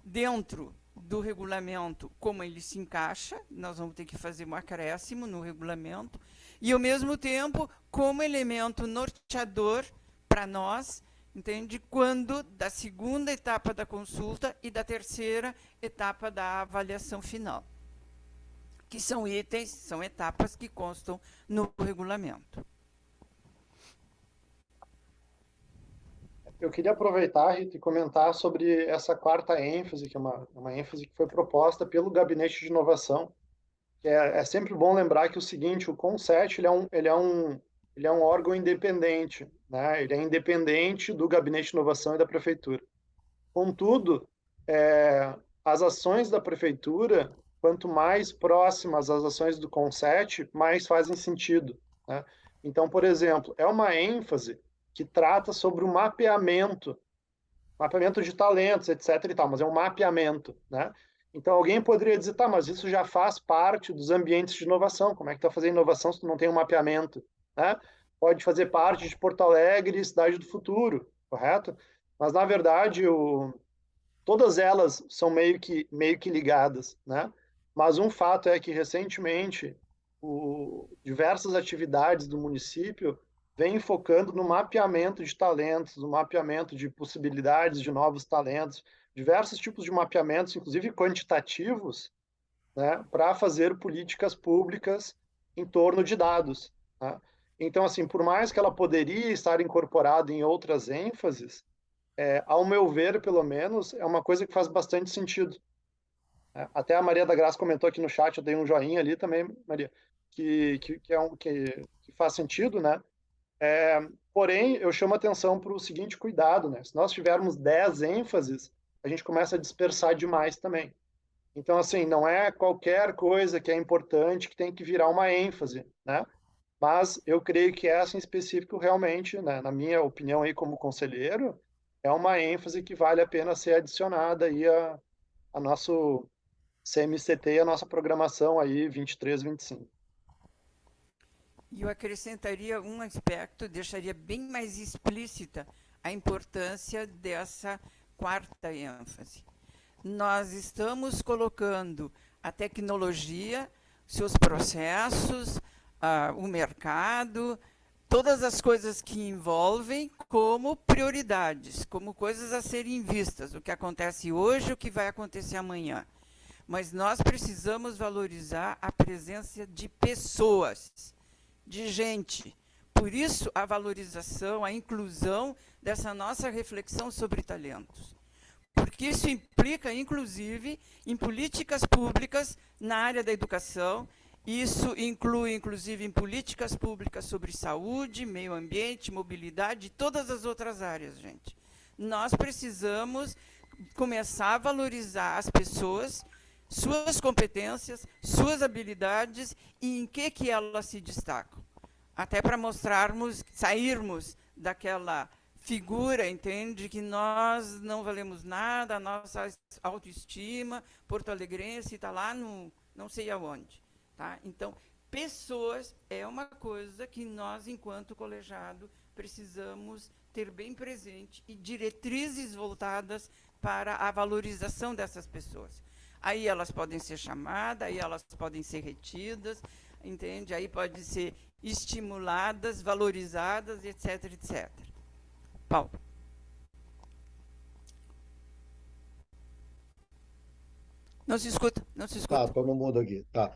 dentro do regulamento como ele se encaixa, nós vamos ter que fazer um acréscimo no regulamento, e, ao mesmo tempo, como elemento norteador para nós, entende? Quando da segunda etapa da consulta e da terceira etapa da avaliação final, que são itens, são etapas que constam no regulamento. Eu queria aproveitar, Rita, e comentar sobre essa quarta ênfase, que é uma ênfase que foi proposta pelo Gabinete de Inovação. Que é sempre bom lembrar que o seguinte, o CONSET ele é um órgão independente, né? Ele é independente do Gabinete de Inovação e da Prefeitura. Contudo, as ações da Prefeitura, quanto mais próximas às ações do CONSET, mais fazem sentido, né? Então, por exemplo, é uma ênfase que trata sobre o mapeamento de talentos, etc. e tal, mas é um mapeamento, né? Então alguém poderia dizer, tá, mas isso já faz parte dos ambientes de inovação. Como é que tu vai fazer inovação se tu não tem um mapeamento, né? Pode fazer parte de Porto Alegre e Cidade do Futuro, correto? Mas na verdade todas elas são meio que ligadas, né? Mas um fato é que recentemente diversas atividades do município vêm focando no mapeamento de talentos, no mapeamento de possibilidades de novos talentos, diversos tipos de mapeamentos, inclusive quantitativos, né, para fazer políticas públicas em torno de dados, né? Então, assim, por mais que ela poderia estar incorporada em outras ênfases, ao meu ver, pelo menos, é uma coisa que faz bastante sentido. Até a Maria da Graça comentou aqui no chat, eu dei um joinha ali também, Maria, que faz sentido, né? Porém, eu chamo atenção para o seguinte cuidado, né? Se nós tivermos 10 ênfases, a gente começa a dispersar demais também. Então, assim, não é qualquer coisa que é importante que tem que virar uma ênfase, né? Mas eu creio que essa em específico realmente, né, na minha opinião aí como conselheiro, é uma ênfase que vale a pena ser adicionada aí a nosso CMCT e a nossa programação aí 23, 25. E eu acrescentaria um aspecto, deixaria bem mais explícita a importância dessa quarta ênfase. Nós estamos colocando a tecnologia, seus processos, o mercado, todas as coisas que envolvem como prioridades, como coisas a serem vistas, o que acontece hoje, o que vai acontecer amanhã. Mas nós precisamos valorizar a presença de pessoas, de gente. Por isso, a valorização, a inclusão dessa nossa reflexão sobre talentos. Porque isso implica, inclusive, em políticas públicas na área da educação. Isso inclui, inclusive, em políticas públicas sobre saúde, meio ambiente, mobilidade e todas as outras áreas, gente. Nós precisamos começar a valorizar as pessoas, suas competências, suas habilidades e em que elas se destacam. Até para mostrarmos, sairmos daquela figura, entende, que nós não valemos nada, a nossa autoestima porto-alegrense está lá no não sei aonde. Tá? Então, pessoas é uma coisa que nós, enquanto colegiado, precisamos ter bem presente e diretrizes voltadas para a valorização dessas pessoas. Aí elas podem ser chamadas, aí elas podem ser retidas, entende? Aí podem ser estimuladas, valorizadas, etc, etc. Paulo. Não se escuta, não se escuta. Tá, estou no mudo aqui. Tá.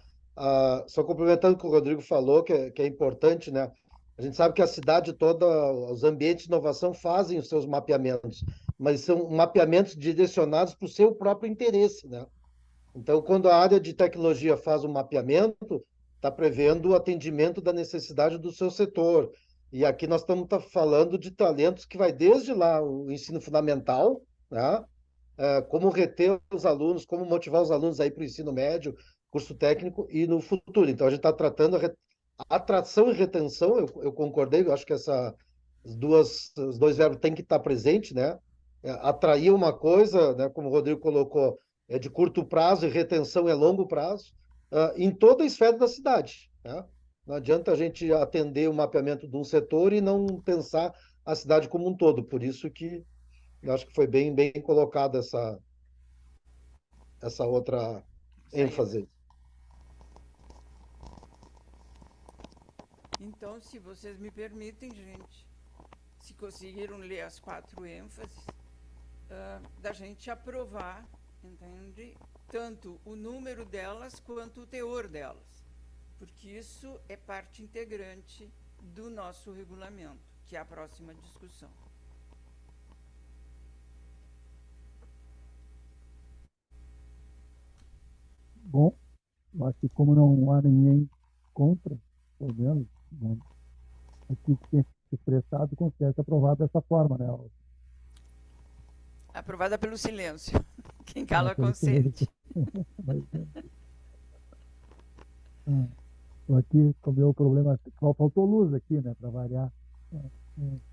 Só complementando o que o Rodrigo falou, que é importante, né? A gente sabe que a cidade toda, os ambientes de inovação fazem os seus mapeamentos, mas são mapeamentos direcionados para o seu próprio interesse, né? Então, quando a área de tecnologia faz um mapeamento, está prevendo o atendimento da necessidade do seu setor. E aqui nós estamos falando de talentos que vai desde lá o ensino fundamental, né? Como reter os alunos, como motivar os alunos aí para o ensino médio, curso técnico e no futuro. Então, a gente está tratando a atração e retenção, eu concordei, eu acho que os dois verbos têm que estar presentes, né? Atrair uma coisa, né, como o Rodrigo colocou, é de curto prazo e retenção é longo prazo, em toda a esfera da cidade, né? Não adianta a gente atender o mapeamento de um setor e não pensar a cidade como um todo. Por isso que eu acho que foi bem colocada essa outra ênfase. Então, se vocês me permitem, gente, se conseguiram ler as 4 ênfases, da gente aprovar, entende? Tanto o número delas quanto o teor delas, porque isso é parte integrante do nosso regulamento, que é a próxima discussão. Bom, eu acho que como não há ninguém contra, pelo menos, né, aqui que tem se expressado, considera aprovado dessa forma, né? Aprovada pelo silêncio. Quem cala Pelo consente. Mas, aqui, como é o problema, faltou luz aqui, né, para variar.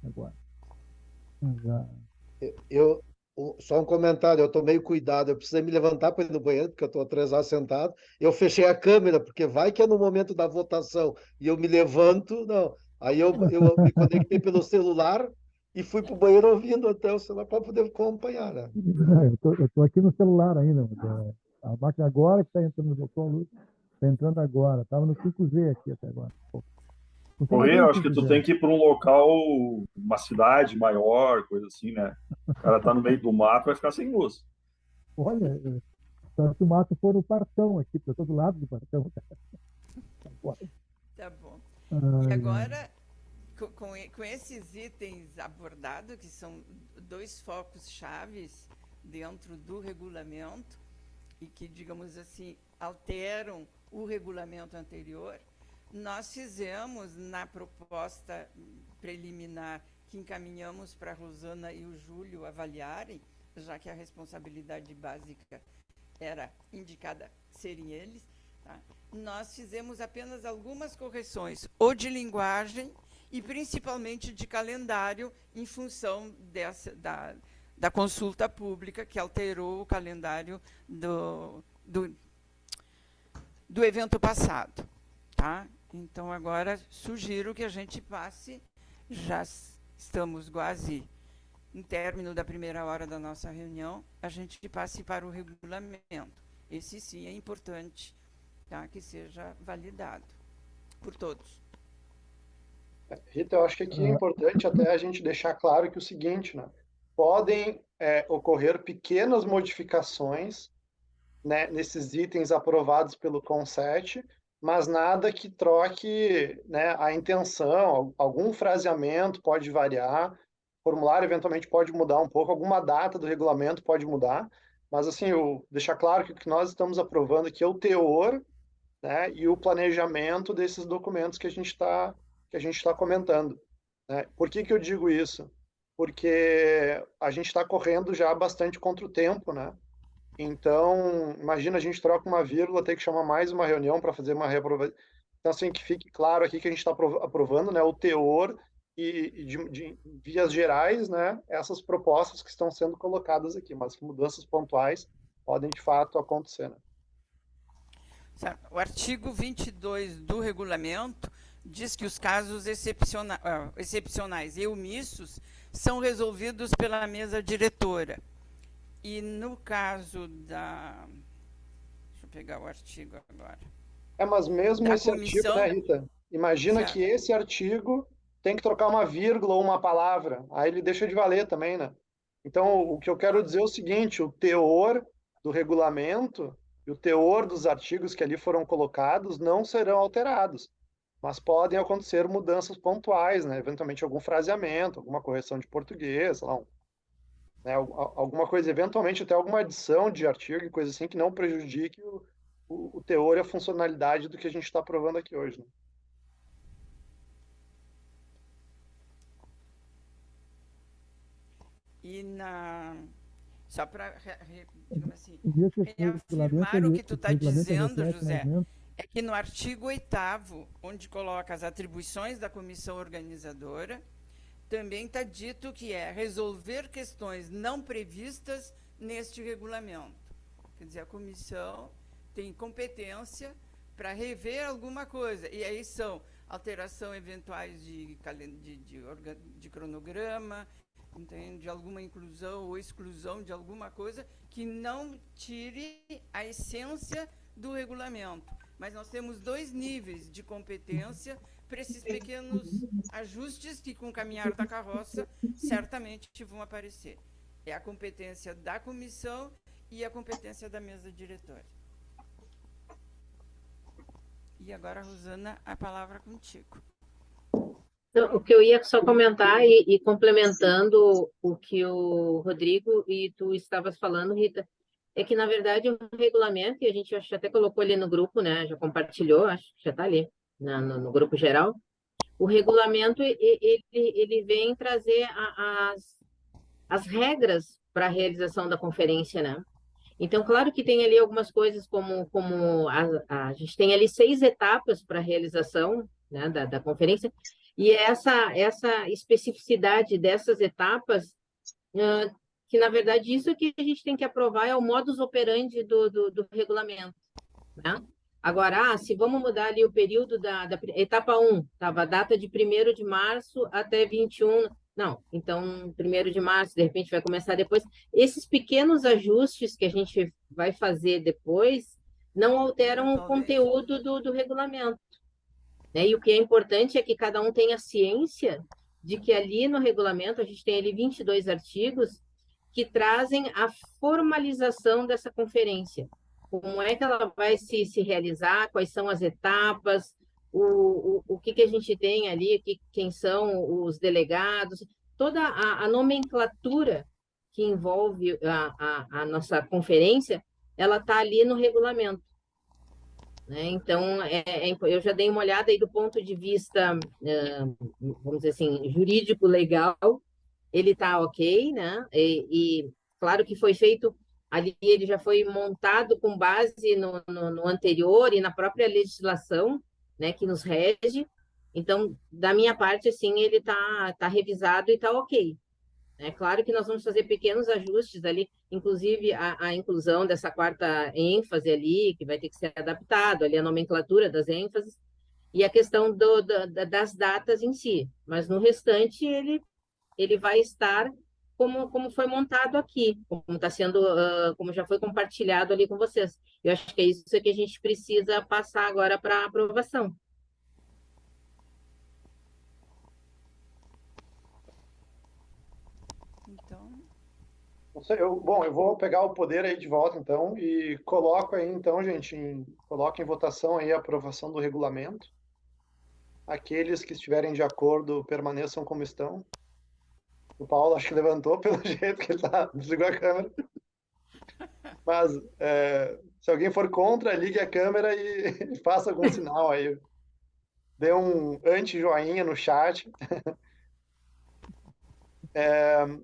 Agora. Já. Só um comentário, eu tomei cuidado, eu precisei me levantar para ir no banheiro, porque eu estou 3 horas sentado, eu fechei a câmera, porque vai que é no momento da votação, e eu me levanto, não. Aí eu me conectei pelo celular e fui para o banheiro ouvindo até o celular para poder acompanhar, né? Eu tô aqui no celular ainda, mas, a máquina agora que está entrando, botou a luz, está entrando agora, estava no 5G aqui até agora. Funciona Correr, bem eu o acho que tu 5G. tem que ir para um local, uma cidade maior, coisa assim, né? O cara tá no meio do mato, vai ficar sem luz. Olha, só se o mato for no Partão aqui, porque eu estou do lado do Partão. Tá bom. E Ai, agora, com esses itens abordados, que são 2 focos chaves dentro do regulamento, e que, digamos assim, alteram o regulamento anterior, nós fizemos, na proposta preliminar que encaminhamos para a Rosana e o Júlio avaliarem, já que a responsabilidade básica era indicada serem eles, tá? Nós fizemos apenas algumas correções, ou de linguagem e principalmente de calendário, em função da consulta pública, que alterou o calendário do evento passado. Tá? Então, agora, sugiro que a gente passe, já estamos quase em término da primeira hora da nossa reunião, a gente passe para o regulamento. Esse sim é importante, tá? Que seja validado por todos. Rita, eu acho que aqui é importante até a gente deixar claro que o seguinte, né? Podem ocorrer pequenas modificações, né, nesses itens aprovados pelo CONSET, mas nada que troque, né, a intenção, algum fraseamento pode variar, o formulário eventualmente pode mudar um pouco, alguma data do regulamento pode mudar, mas assim, deixar claro que o que nós estamos aprovando aqui é o teor, né, e o planejamento desses documentos que a gente está comentando, né? Por que eu digo isso? Porque a gente está correndo já bastante contra o tempo, né? Então, imagina a gente troca uma vírgula, ter que chamar mais uma reunião para fazer uma reaprovação. Então, assim, que fique claro aqui que a gente está aprovando, né, o teor e de vias gerais, né, essas propostas que estão sendo colocadas aqui, mas que mudanças pontuais podem, de fato, acontecer, né? O artigo 22 do regulamento diz que os casos excepcionais e omissos são resolvidos pela mesa diretora. E no caso da... Deixa eu pegar o artigo agora. Mas mesmo Da esse artigo, né, Rita? Imagina certo. que esse artigo tem que trocar uma vírgula ou uma palavra, aí ele deixa de valer também, né? Então, o que eu quero dizer é o seguinte, o teor do regulamento e o teor dos artigos que ali foram colocados não serão alterados, mas podem acontecer mudanças pontuais, né? Eventualmente algum fraseamento, alguma correção de português, sei lá, né? Alguma coisa, eventualmente até alguma adição de artigo e coisa assim que não prejudique o teor e a funcionalidade do que a gente está aprovando aqui hoje, né? E só para assim, esse reafirmar o que tu está dizendo, reflete mais José, ou menos. é que no artigo 8º, onde coloca as atribuições da comissão organizadora, também está dito que é resolver questões não previstas neste regulamento. Quer dizer, a comissão tem competência para rever alguma coisa. E aí são alteração eventuais de cronograma, entende? De alguma inclusão ou exclusão de alguma coisa que não tire a essência do regulamento. Mas nós temos 2 níveis de competência para esses pequenos ajustes que, com o caminhar da carroça, certamente vão aparecer. É a competência da comissão e a competência da mesa diretora. E agora, Rosana, a palavra contigo. Então, o que eu ia só comentar e complementando o que o Rodrigo e tu estavas falando, Rita, é que, na verdade, o regulamento, e a gente até colocou ali no grupo, né, já compartilhou, acho que já está ali, no grupo geral, o regulamento, ele vem trazer as regras para a realização da conferência, né? Então, claro que tem ali algumas coisas como a gente tem ali 6 etapas para a realização, né, da conferência, e essa especificidade dessas etapas, que, na verdade, isso que a gente tem que aprovar é o modus operandi do regulamento, né? Agora, se vamos mudar ali o período da etapa 1, estava a data de 1º de março até 21, não, então 1º de março, de repente vai começar depois. Esses pequenos ajustes que a gente vai fazer depois não alteram o conteúdo do regulamento, né? E o que é importante é que cada um tenha ciência de que ali no regulamento a gente tem ali 22 artigos que trazem a formalização dessa conferência. Como é que ela vai se realizar, quais são as etapas, o que a gente tem ali, quem são os delegados, toda a nomenclatura que envolve a nossa conferência, ela está ali no regulamento, né? Então, eu já dei uma olhada aí do ponto de vista, vamos dizer assim, jurídico, legal, ele está ok, né? E claro que foi feito ali, ele já foi montado com base no anterior e na própria legislação, né, que nos rege. Então, da minha parte, assim, ele tá revisado e está ok. É claro que nós vamos fazer pequenos ajustes ali, inclusive a inclusão dessa 4ª ênfase ali, que vai ter que ser adaptado ali, a nomenclatura das ênfases, e a questão das datas em si. Mas no restante, ele vai estar como foi montado aqui, como está sendo, como já foi compartilhado ali com vocês. Eu acho que é isso que a gente precisa passar agora para aprovação. Então, Bom, eu vou pegar o poder aí de volta, então, e coloco aí, então, gente, coloco em votação aí a aprovação do regulamento. Aqueles que estiverem de acordo permaneçam como estão. O Paulo acho que levantou pelo jeito que ele tá, desligou a câmera. Mas se alguém for contra, ligue a câmera e faça algum sinal aí. Dê um anti-joinha no chat.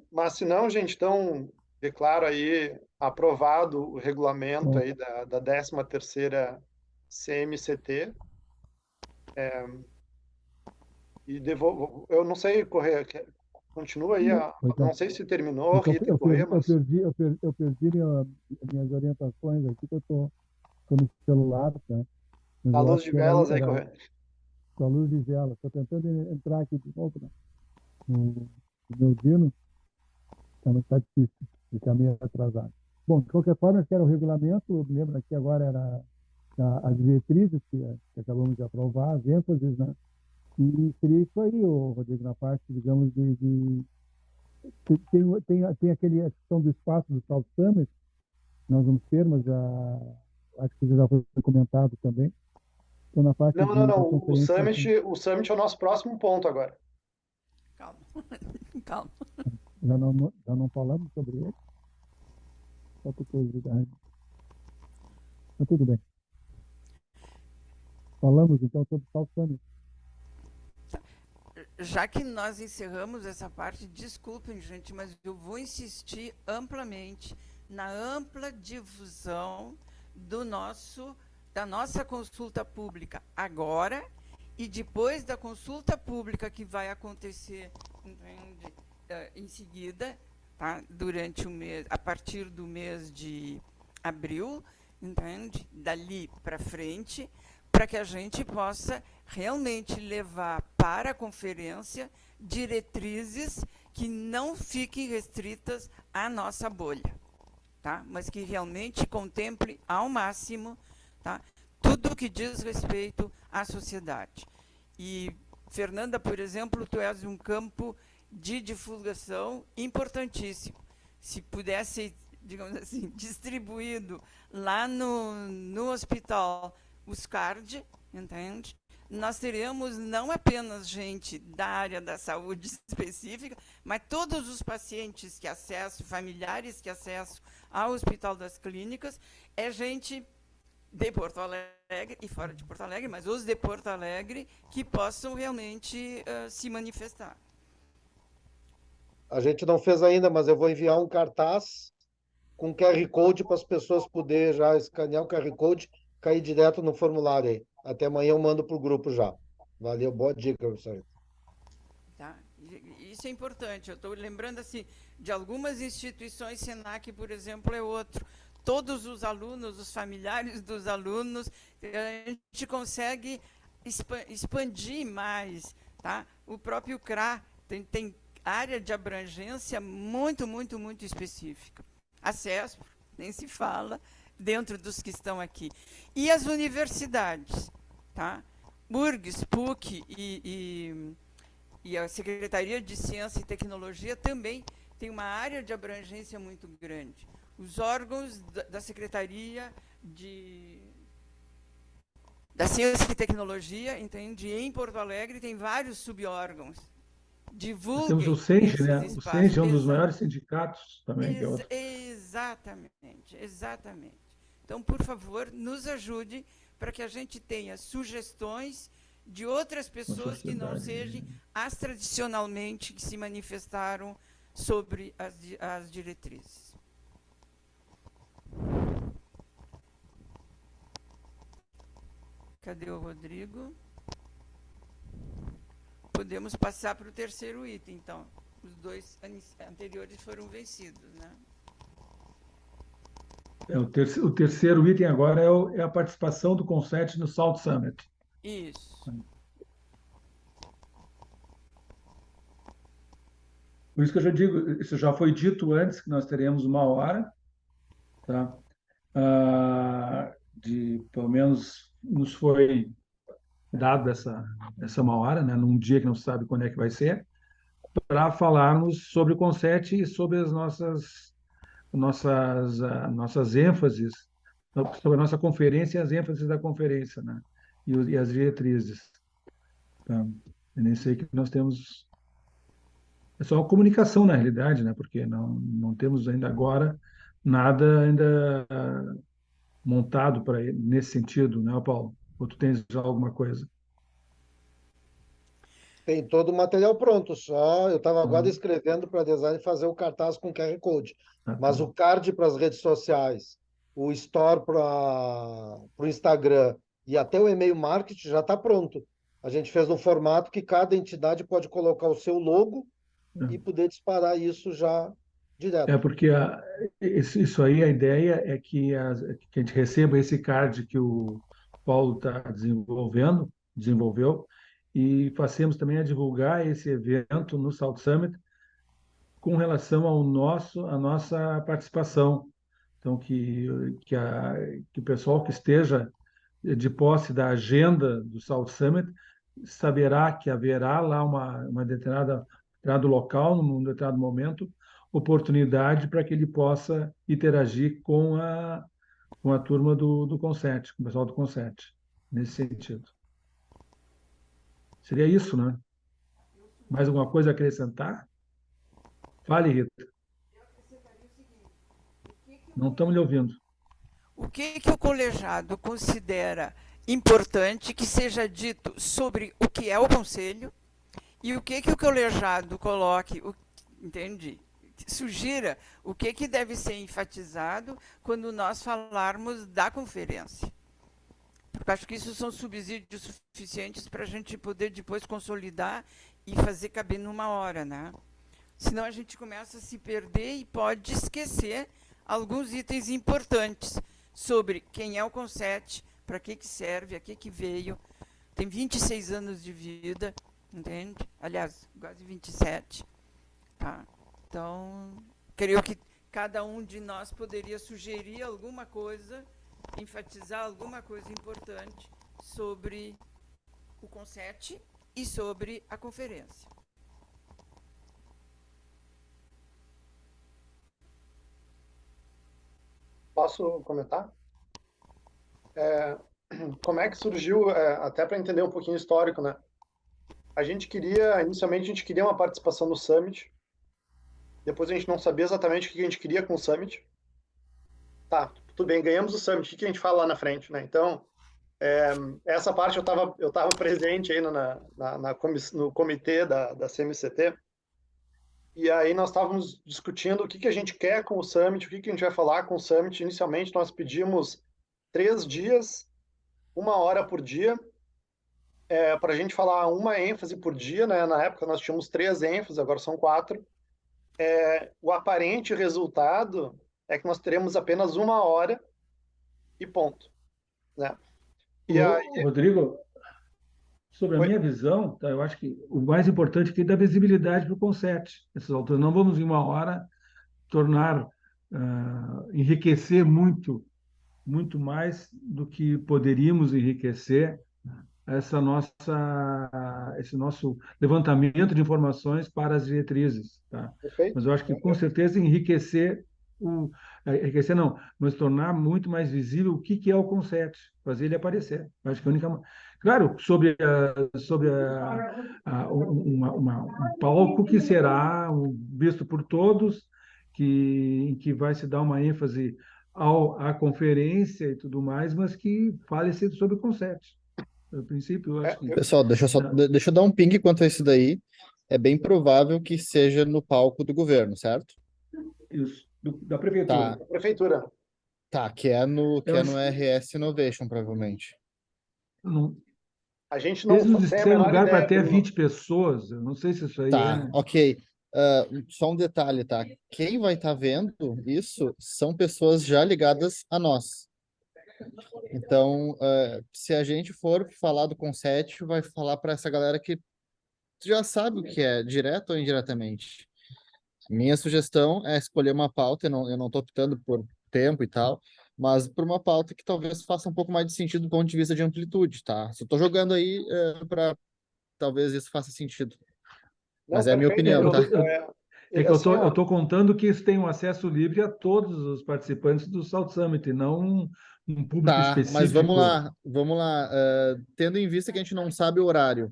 Mas se não, gente, então declaro aí aprovado o regulamento aí da 13ª CMCT. E devolvo, eu não sei correr, continua aí, não sei se terminou, Rita e Corrêa, mas... Eu perdi minhas orientações aqui, que eu tô no celular, tá? Mas A eu luz acho de que velas aí, Corrêa. Com a luz de vela. Estou tentando entrar aqui de novo, né? No meu Dino, está difícil, fica meio atrasado. Bom, de qualquer forma, eu quero o regulamento, eu me lembro aqui agora era as diretrizes que acabamos de aprovar, as ênfases, né? E seria isso aí, Rodrigo, na parte, digamos, tem aquele, a questão do espaço do South Summit, nós vamos ter, mas acho que já foi comentado também. Então, na parte Não. O Summit é o nosso próximo ponto agora. calma. Calma. Já não falamos sobre ele? Só por curiosidade. Mas tudo bem. Falamos, então, sobre o South Summit. Já que nós encerramos essa parte, desculpem, gente, mas eu vou insistir amplamente na ampla difusão da nossa consulta pública agora e depois da consulta pública que vai acontecer em seguida, tá? Durante o mês, a partir do mês de abril, entende? Dali para frente, para que a gente possa realmente levar para a conferência diretrizes que não fiquem restritas à nossa bolha, tá? Mas que realmente contemple ao máximo, tá? tudo que diz respeito à sociedade. E, Fernanda, por exemplo, tu és um campo de divulgação importantíssimo. Se pudesse, digamos assim, distribuído lá no hospital os card, entende? Nós teremos não apenas gente da área da saúde específica, mas todos os pacientes que acessam, familiares que acessam ao Hospital das Clínicas, é gente de Porto Alegre e fora de Porto Alegre, mas os de Porto Alegre que possam realmente se manifestar. A gente não fez ainda, mas eu vou enviar um cartaz com QR Code para as pessoas poderem já escanear o QR Code, cair direto no formulário aí. Até amanhã eu mando para o grupo já. Valeu, boa dica, professor. Tá? Isso é importante. Eu estou lembrando assim, de algumas instituições, Senac, por exemplo, é outro. Todos os alunos, os familiares dos alunos, a gente consegue expandir mais. Tá? O próprio CRA tem área de abrangência muito, muito, muito específica. Acesso, nem se fala, dentro dos que estão aqui. E as universidades, tá? URGS, PUC e a Secretaria de Ciência e Tecnologia também tem uma área de abrangência muito grande. Os órgãos da Secretaria da Ciência e Tecnologia, entende? Em Porto Alegre tem vários subórgãos. Divulguem. Temos o SENGE, né? O SENGE é um dos Exato. maiores sindicatos também. Que é outro. Exatamente, exatamente. Então, por favor, nos ajude para que a gente tenha sugestões de outras pessoas que não sejam as tradicionalmente que se manifestaram sobre as diretrizes. Cadê o Rodrigo? Podemos passar para o terceiro item, então. Os dois anteriores foram vencidos, né? O terceiro item agora é a participação do CONSET no Salt Summit. Isso. Por isso que eu já digo, isso já foi dito antes, que nós teremos 1 hora, tá? Pelo menos nos foi dado essa 1 hora, né? Num dia que não se sabe quando é que vai ser, para falarmos sobre o CONSET e sobre as nossas ênfases, sobre a nossa conferência e as ênfases da conferência, né? E as diretrizes. Tá? Eu nem sei que nós temos. É só comunicação, na realidade, né? Porque não temos ainda agora nada ainda montado nesse sentido, né, Paulo? Ou tu tens já alguma coisa? Tem todo o material pronto, só eu estava agora escrevendo para design fazer o cartaz com QR Code. Mas o card para as redes sociais, o store para o Instagram e até o e-mail marketing já está pronto. A gente fez no formato que cada entidade pode colocar o seu logo e poder disparar isso já direto. Porque isso aí, a ideia é que a gente receba esse card que o Paulo está desenvolveu, e façamos também a divulgar esse evento no Salt Summit com relação à nossa participação. Então, que o pessoal que esteja de posse da agenda do Salt Summit saberá que haverá lá uma determinado local, num determinado momento, oportunidade para que ele possa interagir com a turma do CONSET, com o pessoal do CONSET, nesse sentido. Seria isso, né? Mais alguma coisa a acrescentar? Fale, Rita. Não estamos lhe ouvindo. O que o colegiado considera importante que seja dito sobre o que é o conselho e o que o colegiado coloque, entende? Sugira o que deve ser enfatizado quando nós falarmos da conferência. Porque acho que isso são subsídios suficientes para a gente poder depois consolidar e fazer caber numa hora, né? Senão a gente começa a se perder e pode esquecer alguns itens importantes sobre quem é o CONSET, para que serve, a que veio. Tem 26 anos de vida, entende? Aliás, quase 27. Tá? Então, creio que cada um de nós poderia sugerir alguma coisa enfatizar alguma coisa importante sobre o CONSET e sobre a conferência. Posso comentar? Como é que surgiu, até para entender um pouquinho o histórico, né? Inicialmente a gente queria uma participação no Summit, depois a gente não sabia exatamente o que a gente queria com o Summit. Tá, tudo bem, ganhamos o Summit, o que a gente fala lá na frente, né? Então, essa parte eu tava presente aí no comitê da CMCT, e aí nós estávamos discutindo o que a gente quer com o Summit, o que a gente vai falar com o Summit. Inicialmente nós pedimos 3 dias, 1 hora por dia, para a gente falar uma ênfase por dia, né? Na época nós tínhamos 3 ênfases, agora são 4. O aparente resultado é que nós teremos apenas 1 hora e ponto, né? E aí, Rodrigo, sobre a minha visão, tá, eu acho que o mais importante aqui é dar visibilidade para o CONSET. Nessas alturas, não vamos em 1 hora tornar, enriquecer muito mais do que poderíamos enriquecer esse nosso levantamento de informações para as diretrizes, tá? perfeito? Mas eu acho que com certeza enriquecer não, mas tornar muito mais visível o que é o CONSET, fazer ele aparecer. Eu acho que a única, claro, sobre um palco que será visto por todos, em que vai se dar uma ênfase à conferência e tudo mais, mas que fale sobre o CONSET. No princípio, eu acho que. Pessoal, deixa eu dar um ping quanto a isso daí. É bem provável que seja no palco do governo, certo? Isso, da prefeitura. Da prefeitura. Tá, que é no RS Innovation, provavelmente. Não, A gente não eles nos tem a disseram menor lugar para ideia, até Bruno. 20 pessoas. Eu não sei se isso aí Tá, é. ok. Só um detalhe, tá? Quem vai estar vendo isso são pessoas já ligadas a nós. Então, se a gente for falar do CONSET, vai falar para essa galera que já sabe o que é, direto ou indiretamente. Minha sugestão é escolher uma pauta, eu não estou optando por tempo e tal, mas por uma pauta que talvez faça um pouco mais de sentido do ponto de vista de amplitude, tá? Só estou jogando aí para talvez isso faça sentido. Não, Mas é a minha perfeito, opinião, Bruno. tá? É que Assim, eu estou contando que isso tem um acesso livre a todos os participantes do South Summit, e não um público Tá, mas específico. vamos lá. Tendo em vista que a gente não sabe o horário,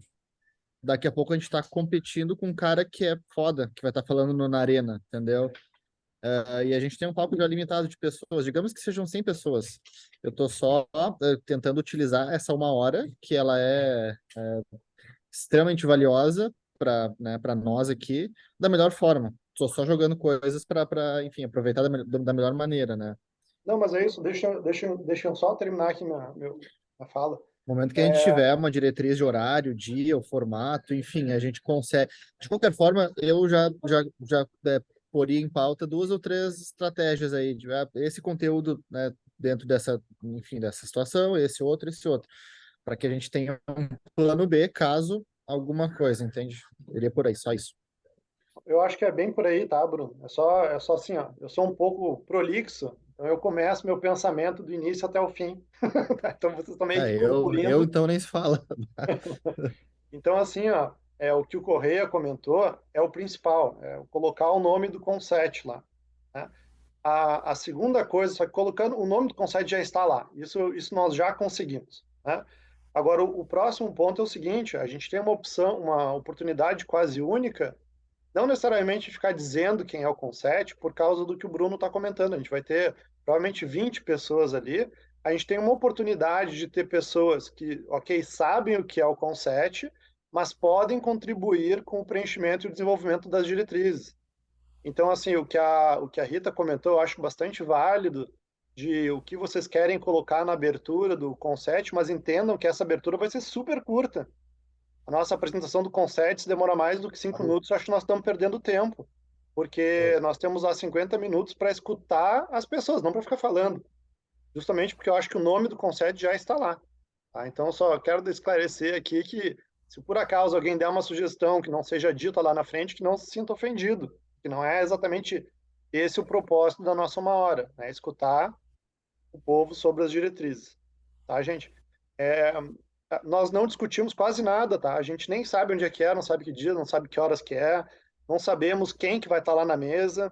daqui a pouco a gente está competindo com um cara que é foda, que vai estar falando na arena, entendeu? E a gente tem um palco já limitado de pessoas, digamos que sejam 100 pessoas. Eu estou só tentando utilizar essa 1 hora, que ela é extremamente valiosa para nós aqui, da melhor forma. Estou só jogando coisas para, enfim, aproveitar da melhor maneira, né? não, mas é isso, deixa eu só terminar aqui minha fala. No momento que a gente tiver uma diretriz de horário, dia, o formato, enfim, a gente consegue. De qualquer forma, eu já poria em pauta 2 ou 3 estratégias aí, esse conteúdo, né, dentro dessa, enfim, dessa situação, esse outro, para que a gente tenha um plano B caso alguma coisa, entende? Iria por aí, só isso. Eu acho que é bem por aí, tá, Bruno? É só assim, ó, eu sou um pouco prolixo, então eu começo meu pensamento do início até o fim. Então vocês estão meio que eu então nem se fala. Então, assim, ó, o que o Correia comentou é o principal, colocar o nome do CONSET lá, né? A segunda coisa, só que colocando o nome do CONSET já está lá, isso nós já conseguimos, né? Agora, o próximo ponto é o seguinte, a gente tem uma oportunidade quase única, não necessariamente ficar dizendo quem é o CONSET, por causa do que o Bruno está comentando, a gente vai ter provavelmente 20 pessoas ali, a gente tem uma oportunidade de ter pessoas que, ok, sabem o que é o CONSET, mas podem contribuir com o preenchimento e o desenvolvimento das diretrizes. Então, assim, o que a Rita comentou, eu acho bastante válido, de o que vocês querem colocar na abertura do CONSET, mas entendam que essa abertura vai ser super curta. A nossa apresentação do CONSET, se demora mais do que 5 minutos, eu acho que nós estamos perdendo tempo, porque nós temos lá 50 minutos para escutar as pessoas, não para ficar falando. Justamente porque eu acho que o nome do CONSET já está lá. Tá? Então, só quero esclarecer aqui que, se por acaso alguém der uma sugestão que não seja dita lá na frente, que não se sinta ofendido, que não é exatamente esse o propósito da nossa 1 hora, né? Escutar o povo sobre as diretrizes, tá, gente? Nós não discutimos quase nada, tá? A gente nem sabe onde é que é, não sabe que dia, não sabe que horas que é, não sabemos quem que vai estar lá na mesa,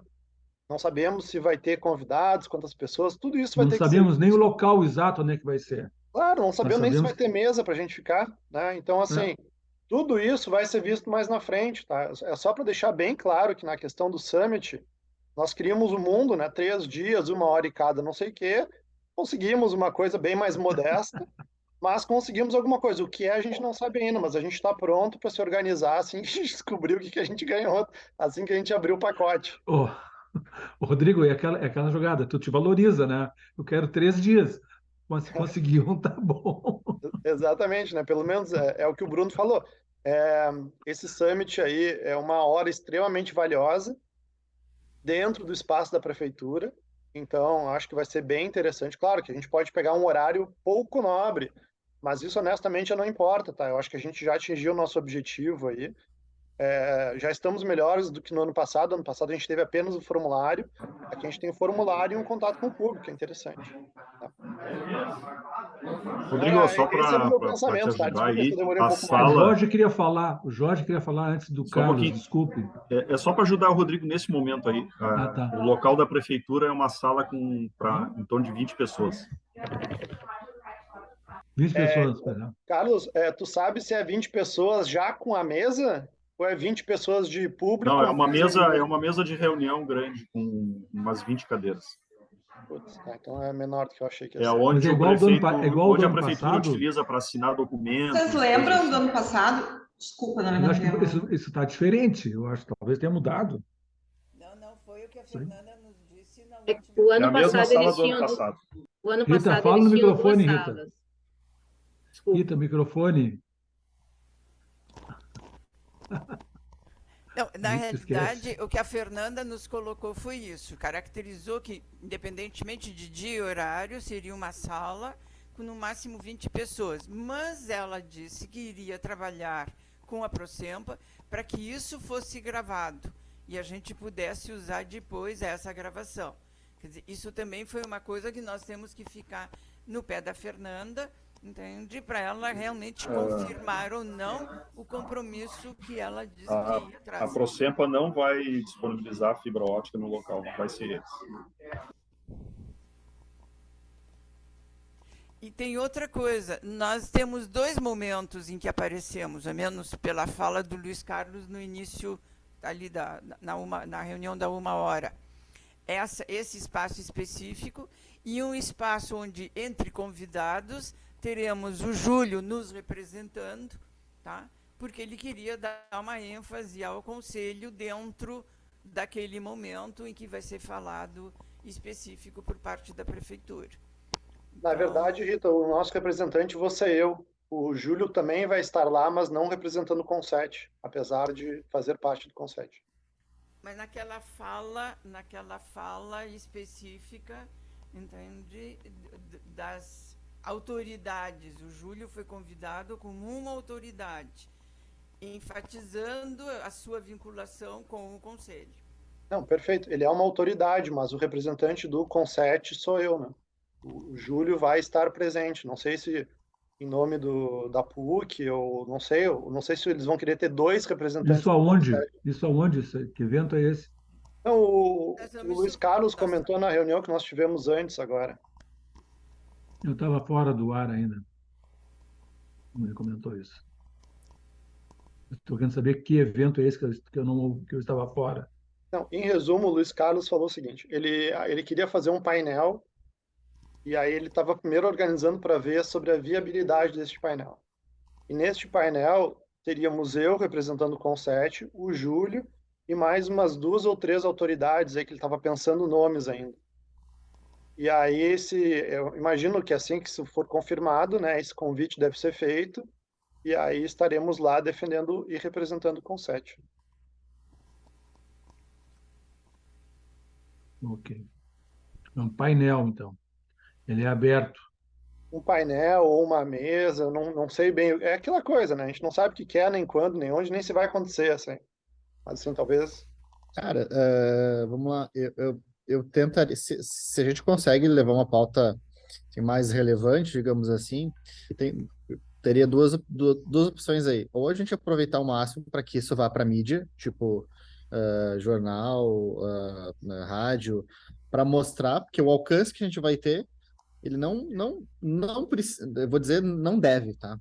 não sabemos se vai ter convidados, quantas pessoas, tudo isso vai Não ter que ser sabemos nem o visto. local exato onde é que vai ser. Claro, não Nós sabemos nem se vai sabemos ter mesa para a gente ficar, né? Então, né? assim, tudo isso vai ser visto mais na frente, tá? É só para deixar bem claro que na questão do Summit, nós criamos o mundo, né? 3 dias, 1 hora e cada, não sei o quê. Conseguimos uma coisa bem mais modesta, mas conseguimos alguma coisa. O que é, a gente não sabe ainda, mas a gente está pronto para se organizar assim que a gente descobrir o que que a gente ganhou, assim que a gente abrir o pacote. Ô, ô, Rodrigo, é aquela jogada, tu te valoriza, né? Eu quero 3 dias. Mas se conseguir um, tá bom. Exatamente, né? Pelo menos é o que o Bruno falou. Esse summit aí é uma hora extremamente valiosa dentro do espaço da prefeitura. Então, acho que vai ser bem interessante. Claro que a gente pode pegar um horário pouco nobre, mas isso honestamente não importa, tá? Eu acho que a gente já atingiu o nosso objetivo aí. Já estamos melhores do que no ano passado. Ano passado a gente teve apenas o formulário. Aqui a gente tem o formulário e um contato com o público, que é interessante. Tá? Rodrigo, só Esse é o meu para te pensamento, tá? ajudar Desculpa se eu aí, demorei um a pouco O mais. sala. Jorge queria falar antes do Só um Carlos, pouquinho. desculpe. É só para ajudar o Rodrigo nesse momento aí. Ah, tá. O local da prefeitura é uma sala para em torno de 20 pessoas. 20 pessoas, perdão. Carlos, tu sabe se é 20 pessoas já com a mesa? Ou é 20 pessoas de público? Não, é uma mesa de reunião grande com umas 20 cadeiras. Putz, tá, então é menor do que eu achei que ia É ser. Mas onde é o igual do prefeito, ano, é igual do onde a ano prefeitura passado. utiliza para assinar documentos. Vocês coisas lembram assim. do ano passado? Desculpa, não Eu acho que lembro. isso está diferente. Eu acho que talvez tenha mudado. Não foi o que a Fernanda nos disse na O última. É ano a mesma passado sala eles do ano tinham passado. o ano Rita, passado fala eles no tinham duas microfone, Rita. salas. Desculpa. Rita, microfone. Não, na Esquece. realidade, o que a Fernanda nos colocou foi isso. Caracterizou que, independentemente de dia e horário, seria uma sala com no máximo 20 pessoas. Mas ela disse que iria trabalhar com a Procempa para que isso fosse gravado e a gente pudesse usar depois essa gravação. Quer dizer, isso também foi uma coisa que nós temos que ficar no pé da Fernanda, entende? Para ela realmente confirmar ou não o compromisso que ela disse que ia A trazer. Procempa não vai disponibilizar fibra ótica no local, vai ser eles. E tem outra coisa, nós temos 2 momentos em que aparecemos, ao menos pela fala do Luiz Carlos no início ali na reunião da 1 hora. Esse espaço específico e um espaço onde, entre convidados, teremos o Júlio nos representando, tá? Porque ele queria dar uma ênfase ao conselho dentro daquele momento em que vai ser falado específico por parte da prefeitura. Na Então, verdade, Rita, o nosso representante você e eu. O Júlio também vai estar lá, mas não representando o Conset, apesar de fazer parte do Conset. mas naquela fala específica, entende, das autoridades. O Júlio foi convidado como uma autoridade, enfatizando a sua vinculação com o Conselho. Não, perfeito. Ele é uma autoridade, mas o representante do Conset sou eu, né? O Júlio vai estar presente. Não sei se em nome da PUC, ou não sei se eles vão querer ter 2 representantes Isso do aonde? Conset. Isso aonde? Que evento é esse? Então, o Nós vamos Luiz Carlos comentou na reunião que nós tivemos antes agora. Eu estava fora do ar ainda. Ele comentou isso. Estou querendo saber que evento é esse que eu estava fora. Não, em resumo, o Luiz Carlos falou o seguinte: ele queria fazer um painel, e aí ele estava primeiro organizando para ver sobre a viabilidade deste painel. E neste painel teríamos eu representando o Conset, o Júlio e mais umas 2 ou 3 autoridades aí que ele estava pensando nomes ainda. E aí eu imagino que assim que isso for confirmado, né, esse convite deve ser feito, e aí estaremos lá defendendo e representando o Conset. Ok. É um painel, então. Ele é aberto. Um painel ou uma mesa, eu não sei bem, é aquela coisa, né? A gente não sabe o que quer, nem quando, nem onde, nem se vai acontecer, assim. Mas assim, talvez. Cara, vamos lá. Eu tentaria. Se a gente consegue levar uma pauta assim, mais relevante, digamos assim, teria duas opções aí. Ou a gente aproveitar o máximo para que isso vá para mídia, tipo jornal, rádio, para mostrar, porque o alcance que a gente vai ter, ele não precisa, eu vou dizer, não deve, tá?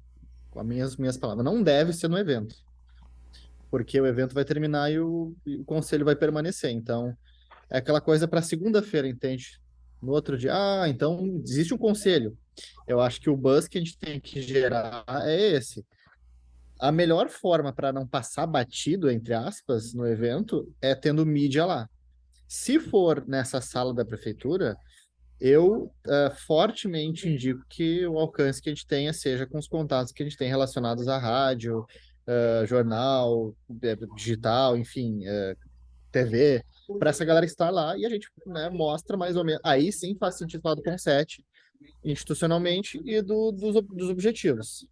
Com as minhas palavras, não deve ser no evento, porque o evento vai terminar e o conselho vai permanecer. Então, é aquela coisa para segunda-feira, entende? No outro dia, então existe um conselho. Eu acho que o buzz que a gente tem que gerar é esse. A melhor forma para não passar batido, entre aspas, no evento é tendo mídia lá. Se for nessa sala da prefeitura, eu fortemente indico que o alcance que a gente tenha seja com os contatos que a gente tem relacionados à rádio, jornal, digital, enfim, TV, para essa galera estar lá e a gente, né, mostra mais ou menos. Aí sim faz sentido falar do conceito institucionalmente e dos objetivos.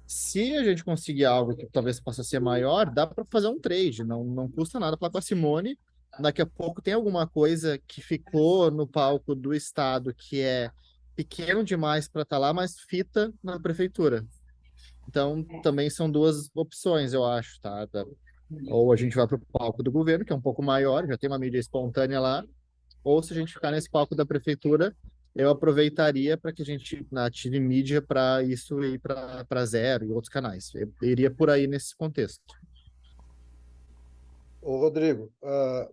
Se a gente conseguir algo que talvez possa ser maior, dá para fazer um trade, não custa nada falar com a Simone. Daqui a pouco tem alguma coisa que ficou no palco do Estado que é pequeno demais para estar lá, mas fita na prefeitura. Então, também são duas opções, eu acho, tá? Ou a gente vai para o palco do governo, que é um pouco maior, já tem uma mídia espontânea lá, ou se a gente ficar nesse palco da prefeitura, eu aproveitaria para que a gente ative mídia para isso ir para Zero e outros canais. Eu iria por aí nesse contexto. Ô, Rodrigo,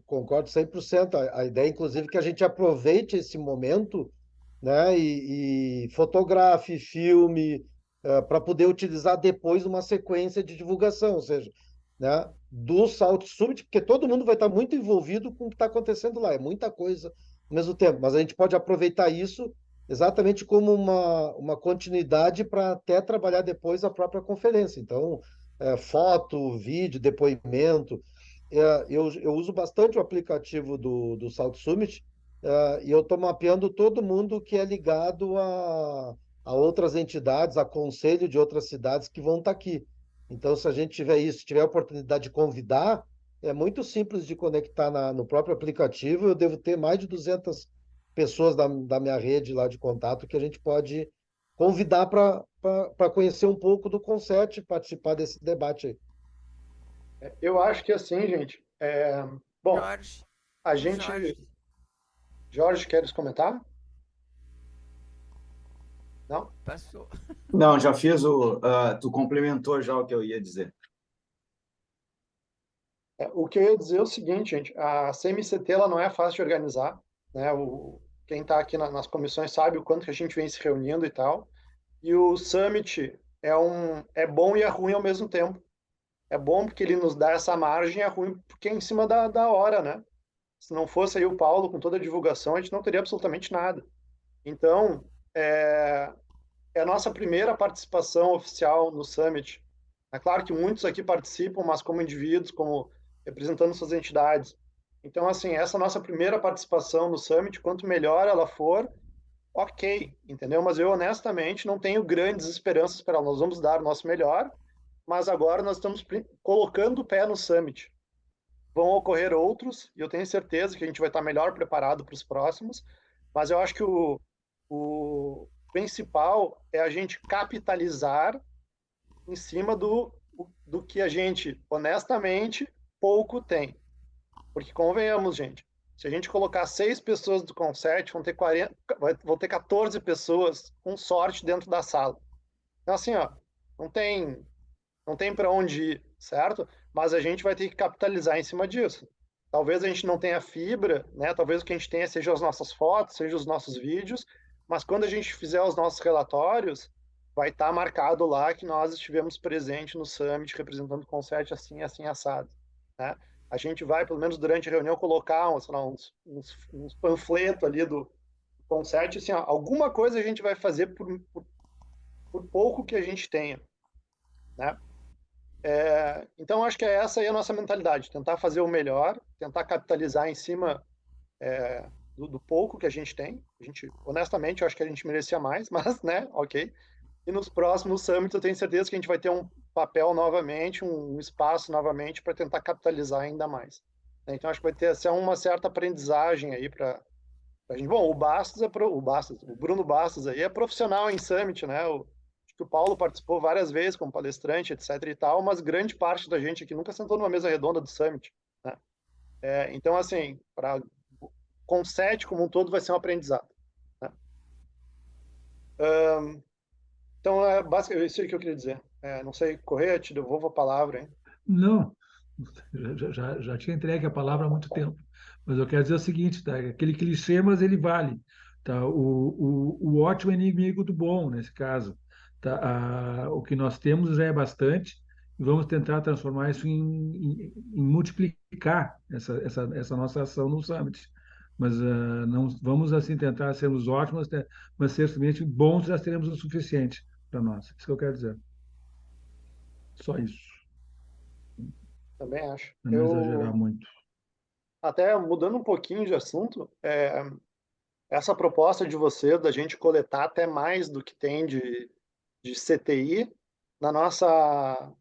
concordo 100%. A ideia, inclusive, é que a gente aproveite esse momento, né, e fotografe, filme, para poder utilizar depois uma sequência de divulgação, ou seja, né, do Salt Summit, porque todo mundo vai estar muito envolvido com o que está acontecendo lá, é muita coisa ao mesmo tempo, mas a gente pode aproveitar isso exatamente como uma continuidade para até trabalhar depois a própria conferência. Então, foto, vídeo, depoimento. Eu uso bastante o aplicativo do Salt Summit, e eu estou mapeando todo mundo que é ligado a outras entidades, a conselho de outras cidades que vão estar aqui. Então, se a gente tiver isso, tiver a oportunidade de convidar, é muito simples de conectar no próprio aplicativo. Eu devo ter mais de 200 pessoas da minha rede lá de contato que a gente pode convidar para conhecer um pouco do conceito e participar desse debate aí. Eu acho que assim, gente. Bom, Jorge, a gente. Jorge, queres comentar? Não? passou. Não, já fiz tu complementou já o que eu ia dizer. O que eu ia dizer é o seguinte, gente. A CMCT ela não é fácil de organizar, né? Quem está aqui nas comissões sabe o quanto que a gente vem se reunindo e tal. E o Summit é bom e é ruim ao mesmo tempo. É bom porque ele nos dá essa margem, é ruim porque é em cima da hora, né? Se não fosse aí o Paulo com toda a divulgação, a gente não teria absolutamente nada. Então, é a nossa primeira participação oficial no Summit. É claro que muitos aqui participam, mas como indivíduos, como representando suas entidades. Então, assim, essa nossa primeira participação no Summit, quanto melhor ela for, ok, entendeu? Mas eu, honestamente, não tenho grandes esperanças para ela. Nós vamos dar o nosso melhor, mas agora nós estamos colocando o pé no Summit. Vão ocorrer outros, e eu tenho certeza que a gente vai estar melhor preparado para os próximos, mas eu acho que o principal é a gente capitalizar em cima do que a gente, honestamente, pouco tem. Porque, convenhamos, gente, se a gente colocar 6 pessoas do Conset, vão ter 14 pessoas com sorte dentro da sala. Então, assim, ó, não tem para onde ir, certo? Mas a gente vai ter que capitalizar em cima disso. Talvez a gente não tenha fibra, né? Talvez o que a gente tenha seja as nossas fotos, seja os nossos vídeos, mas quando a gente fizer os nossos relatórios, vai estar marcado lá que nós estivemos presentes no Summit, representando o Conset assim, assim, assado, né? A gente vai, pelo menos durante a reunião, colocar uns panfletos ali do Conset, assim, ó, alguma coisa a gente vai fazer por pouco que a gente tenha, né? Então, acho que essa aí a nossa mentalidade, tentar fazer o melhor, tentar capitalizar em cima do pouco que a gente tem. Honestamente, eu acho que a gente merecia mais, mas, né, ok. E nos próximos summits eu tenho certeza que a gente vai ter um papel novamente, um espaço novamente para tentar capitalizar ainda mais. Então, acho que vai ter uma certa aprendizagem aí para Bom, o Bruno Bastos aí é profissional em Summit, né? Acho que o Paulo participou várias vezes como palestrante, etc e tal, mas grande parte da gente aqui nunca sentou numa mesa redonda do Summit, né? Então, assim, com 7 como um todo vai ser um aprendizado, né? Então, é basicamente isso aí que eu queria dizer. Não sei, Correia, te devolvo a palavra, hein? Não, já tinha entregue a palavra há muito tempo. Mas eu quero dizer o seguinte, tá? Aquele clichê, mas ele vale. Tá? O ótimo é inimigo do bom, nesse caso. Tá? O que nós temos já é bastante e vamos tentar transformar isso em multiplicar essa nossa ação no Summit. Mas não vamos assim tentar sermos ótimos, né? Mas ser simplesmente bons já teremos o suficiente para nós. Isso que eu quero dizer. Só isso. Também acho. Para não exagerar muito. Até mudando um pouquinho de assunto, essa proposta de você, da gente coletar até mais do que tem de CTI na nossa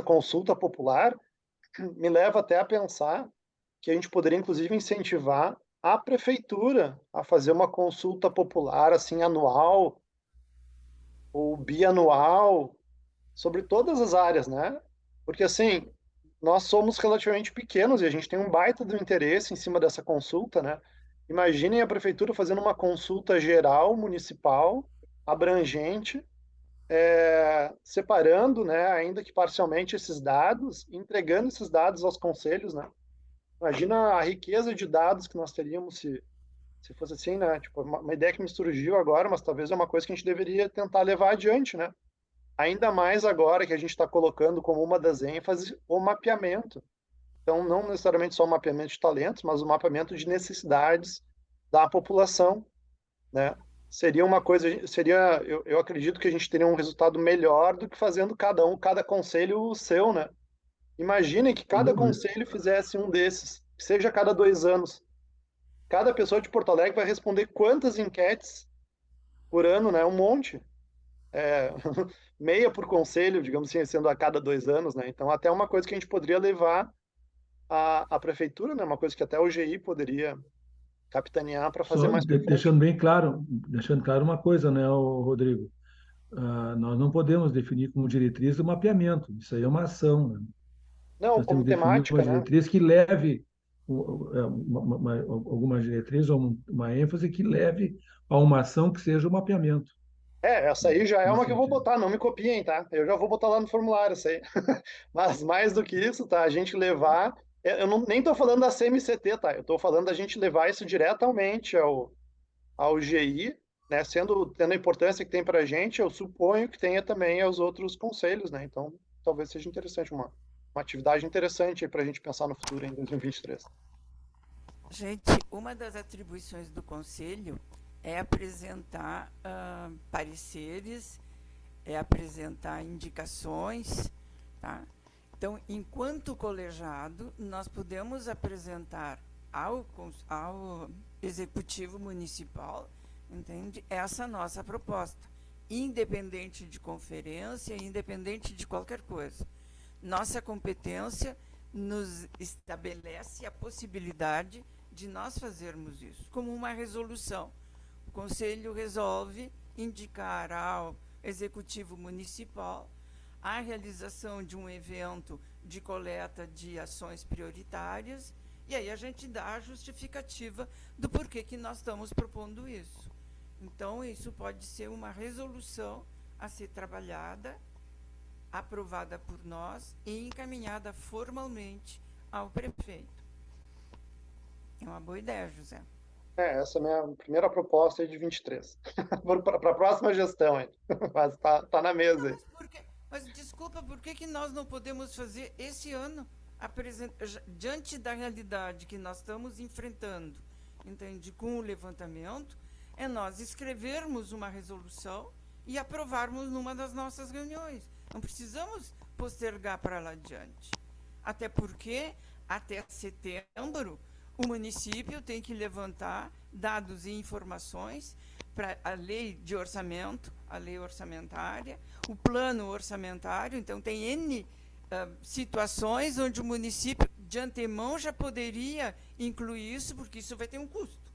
consulta popular, me leva até a pensar que a gente poderia, inclusive, incentivar a prefeitura a fazer uma consulta popular, assim, anual ou bianual, sobre todas as áreas, né? Porque, assim, nós somos relativamente pequenos e a gente tem um baita do interesse em cima dessa consulta, né? Imaginem a prefeitura fazendo uma consulta geral, municipal, abrangente, separando, né, ainda que parcialmente esses dados, entregando esses dados aos conselhos, né? Imagina a riqueza de dados que nós teríamos se fosse assim, né? Tipo, uma ideia que me surgiu agora, mas talvez é uma coisa que a gente deveria tentar levar adiante, né? Ainda mais agora que a gente está colocando como uma das ênfases o mapeamento. Então, não necessariamente só o mapeamento de talentos, mas o mapeamento de necessidades da população, né? Seria uma coisa, eu acredito que a gente teria um resultado melhor do que fazendo cada conselho o seu, né? Imaginem que cada conselho fizesse um desses, que seja a cada 2 anos. Cada pessoa de Porto Alegre vai responder quantas enquetes por ano, né? Um monte. Meia por conselho, digamos assim, sendo a cada 2 anos, né? Então, até uma coisa que a gente poderia levar à prefeitura, né? Uma coisa que até o GI poderia capitanear para fazer Só mais frequente. deixando claro uma coisa, né, Rodrigo? Nós não podemos definir como diretriz o mapeamento. Isso aí é uma ação, né? Não, Nós como temos que definir temática, uma né? diretriz que leve alguma diretriz ou uma ênfase que leve a uma ação que seja o mapeamento. Essa aí já é Nesse uma que eu vou sentido. botar, não me copiem, tá? Eu já vou botar lá no formulário isso aí. Mas mais do que isso, tá? A gente levar. Eu nem tô falando da CMCT, tá? Eu tô falando da gente levar isso diretamente ao GI, né? Tendo a importância que tem para a gente, eu suponho que tenha também aos outros conselhos, né? Então, talvez seja interessante, uma atividade interessante para a gente pensar no futuro em 2023. Gente, uma das atribuições do Conselho é apresentar pareceres, é apresentar indicações, tá? Então, enquanto colegiado, nós podemos apresentar ao Executivo Municipal, entende? Essa nossa proposta, independente de conferência, independente de qualquer coisa. Nossa competência nos estabelece a possibilidade de nós fazermos isso, como uma resolução. O Conselho resolve indicar ao Executivo Municipal a realização de um evento de coleta de ações prioritárias, e aí a gente dá a justificativa do porquê que nós estamos propondo isso. Então, isso pode ser uma resolução a ser trabalhada, aprovada por nós e encaminhada formalmente ao prefeito. É uma boa ideia, José. Essa é a minha primeira proposta aí de 23. Para a próxima gestão, hein? Mas tá na mesa aí. Mas desculpa, por que nós não podemos fazer esse ano, diante da realidade que nós estamos enfrentando, entende, com o levantamento, é nós escrevermos uma resolução e aprovarmos numa das nossas reuniões. Não precisamos postergar para lá adiante. Até porque, até setembro, o município tem que levantar dados e informações para a lei de orçamento, a lei orçamentária, o plano orçamentário. Então, tem N situações onde o município de antemão já poderia incluir isso, porque isso vai ter um custo.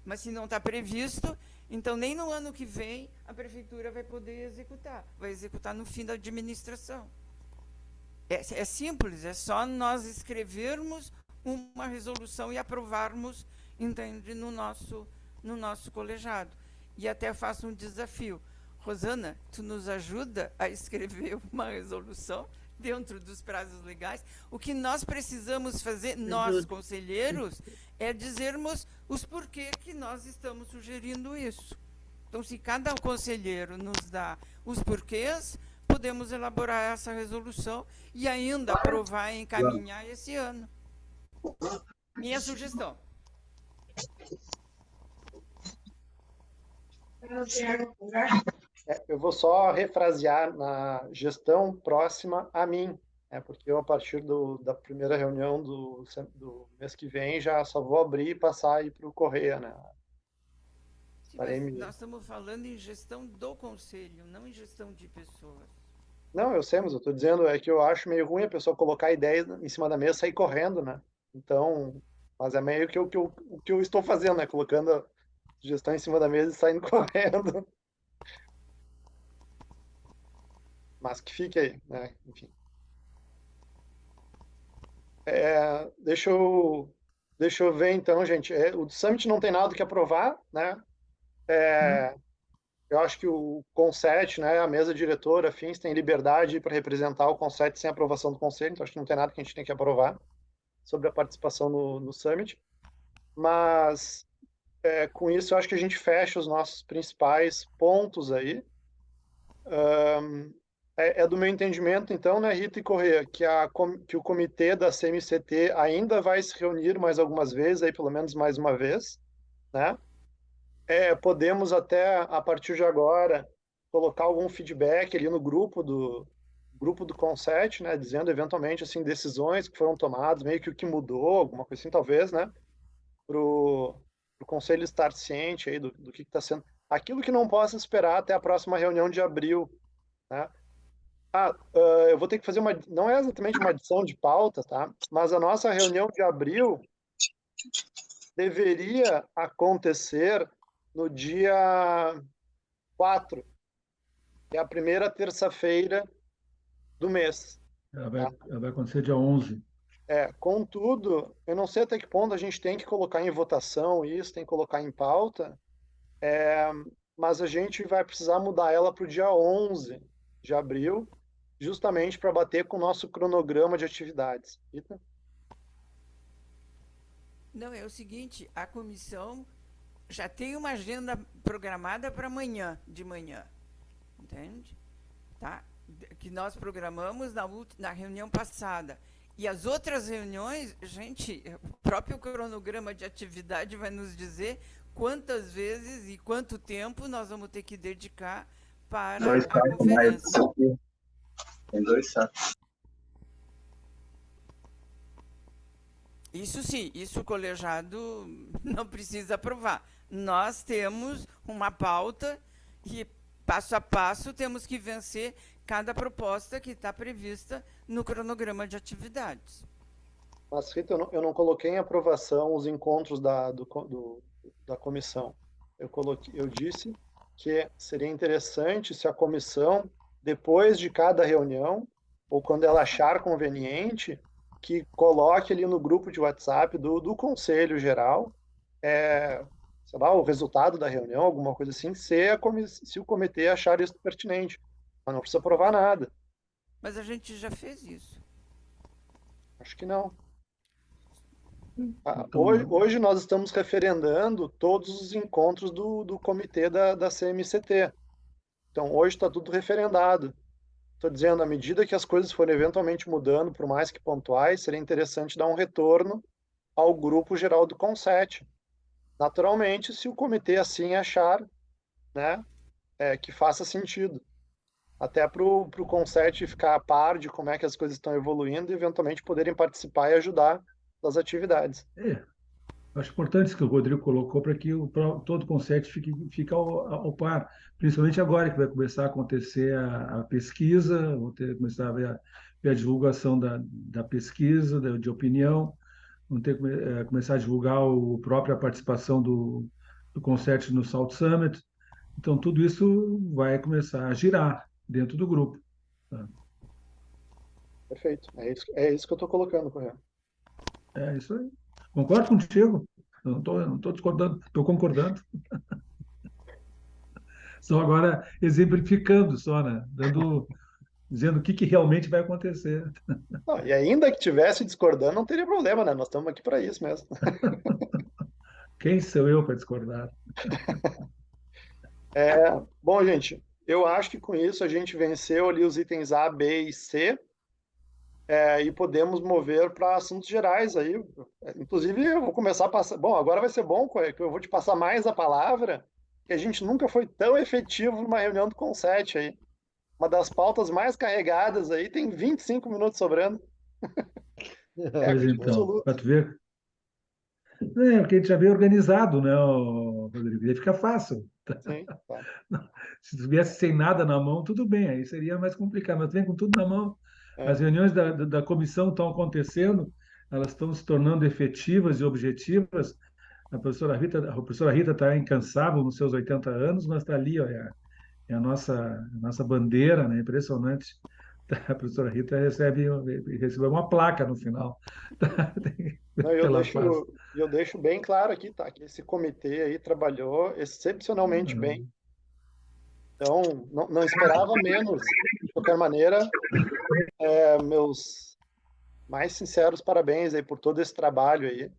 Mas se não está previsto, então nem no ano que vem a prefeitura vai poder executar. Vai executar no fim da administração. É simples, é só nós escrevermos uma resolução e aprovarmos, entende, no nosso colegiado. E até faço um desafio. Rosana, tu nos ajuda a escrever uma resolução dentro dos prazos legais? O que nós precisamos fazer, nós, conselheiros, é dizermos os porquês que nós estamos sugerindo isso. Então, se cada conselheiro nos dá os porquês, podemos elaborar essa resolução e ainda aprovar e encaminhar esse ano. Minha sugestão. Eu vou só refrasear na gestão próxima a mim, porque eu, a partir da primeira reunião do mês que vem, já só vou abrir e passar aí para o Correia, né? Sim, mas nós estamos falando em gestão do conselho, não em gestão de pessoas. Não, eu sei, mas eu estou dizendo que eu acho meio ruim a pessoa colocar ideias em cima da mesa e sair correndo, né? Então, mas é meio que o que eu estou fazendo, né? Colocando a gestão em cima da mesa e saindo correndo. Mas que fique aí, né? Enfim. Deixa eu ver então, gente. O Summit não tem nada que aprovar, né? Eu acho que o Conset, né, a mesa diretora, afins, tem liberdade para representar o Conset sem aprovação do Conselho, então acho que não tem nada que a gente tem que aprovar sobre a participação no Summit. Mas, com isso, eu acho que a gente fecha os nossos principais pontos aí. É do meu entendimento, então, né, Rita e Corrêa, que o comitê da CMCT ainda vai se reunir mais algumas vezes, aí, pelo menos mais uma vez, né? Podemos até, a partir de agora, colocar algum feedback ali no grupo do Conset, né, dizendo eventualmente assim decisões que foram tomadas, meio que o que mudou, alguma coisa assim, talvez, né, para o conselho estar ciente aí do que está sendo, aquilo que não possa esperar até a próxima reunião de abril, né? Eu vou ter que fazer não é exatamente uma adição de pauta, tá? Mas a nossa reunião de abril deveria acontecer no dia 4, que é a primeira terça-feira do mês. Ela vai acontecer dia 11. Contudo, eu não sei até que ponto a gente tem que colocar em votação isso, tem que colocar em pauta, mas a gente vai precisar mudar ela para o dia 11 de abril, justamente para bater com o nosso cronograma de atividades. Rita? Não, é o seguinte, a comissão já tem uma agenda programada para amanhã, de manhã, entende? Tá? Que nós programamos na reunião passada. E as outras reuniões, gente, o próprio cronograma de atividade vai nos dizer quantas vezes e quanto tempo nós vamos ter que dedicar para a conferência. Tem 2 sacos. Isso sim, isso o colegiado não precisa aprovar. Nós temos uma pauta e, passo a passo, temos que vencer cada proposta que está prevista no cronograma de atividades. Mas, Rita, eu não coloquei em aprovação os encontros da comissão. Eu disse que seria interessante se a comissão, depois de cada reunião, ou quando ela achar conveniente, que coloque ali no grupo de WhatsApp do Conselho Geral, sei lá, o resultado da reunião, alguma coisa assim, se o comitê achar isso pertinente. Mas não precisa aprovar nada. Mas a gente já fez isso. Acho que não. Hoje nós estamos referendando todos os encontros do comitê da CMCT. Então, hoje está tudo referendado. Estou dizendo, à medida que as coisas forem eventualmente mudando, por mais que pontuais, seria interessante dar um retorno ao grupo geral do Conset. Naturalmente, se o comitê assim achar, né, que faça sentido. Até para o Conset ficar a par de como é que as coisas estão evoluindo e eventualmente poderem participar e ajudar nas atividades. Acho importante isso que o Rodrigo colocou para que todo o Conset fique ao par, principalmente agora que vai começar a acontecer a pesquisa, começar a ver ver a divulgação da pesquisa, de opinião, vamos ter que começar a divulgar a própria participação do Consert no Salt Summit. Então, tudo isso vai começar a girar dentro do grupo. Tá? Perfeito. É isso que eu estou colocando, Correia. É isso aí. Concordo contigo. Eu não estou discordando, estou concordando. Só agora exemplificando, só, né? Dizendo o que realmente vai acontecer. Não, e ainda que tivesse discordando, não teria problema, né? Nós estamos aqui para isso mesmo. Quem sou eu para discordar? Bom, gente, eu acho que com isso a gente venceu ali os itens A, B e C, e podemos mover para assuntos gerais aí. Inclusive, eu vou começar a passar. Bom, agora vai ser bom, que eu vou te passar mais a palavra, que a gente nunca foi tão efetivo numa reunião do Conset aí. Uma das pautas mais carregadas aí, tem 25 minutos sobrando. Pois então, para tu ver. Porque a gente já veio organizado, né, Rodrigo? Aí fica fácil. Sim, tá. Se tu viesse sem nada na mão, tudo bem, aí seria mais complicado, mas tu vem com tudo na mão. As reuniões da comissão estão acontecendo, elas estão se tornando efetivas e objetivas. A professora Rita está incansável nos seus 80 anos, mas está ali, ó, é a nossa bandeira, né? Impressionante. A professora Rita recebeu uma placa no final. Não, eu deixo bem claro aqui, tá? Que esse comitê aí trabalhou excepcionalmente bem. Então, não esperava menos. De qualquer maneira, meus mais sinceros parabéns aí por todo esse trabalho aí,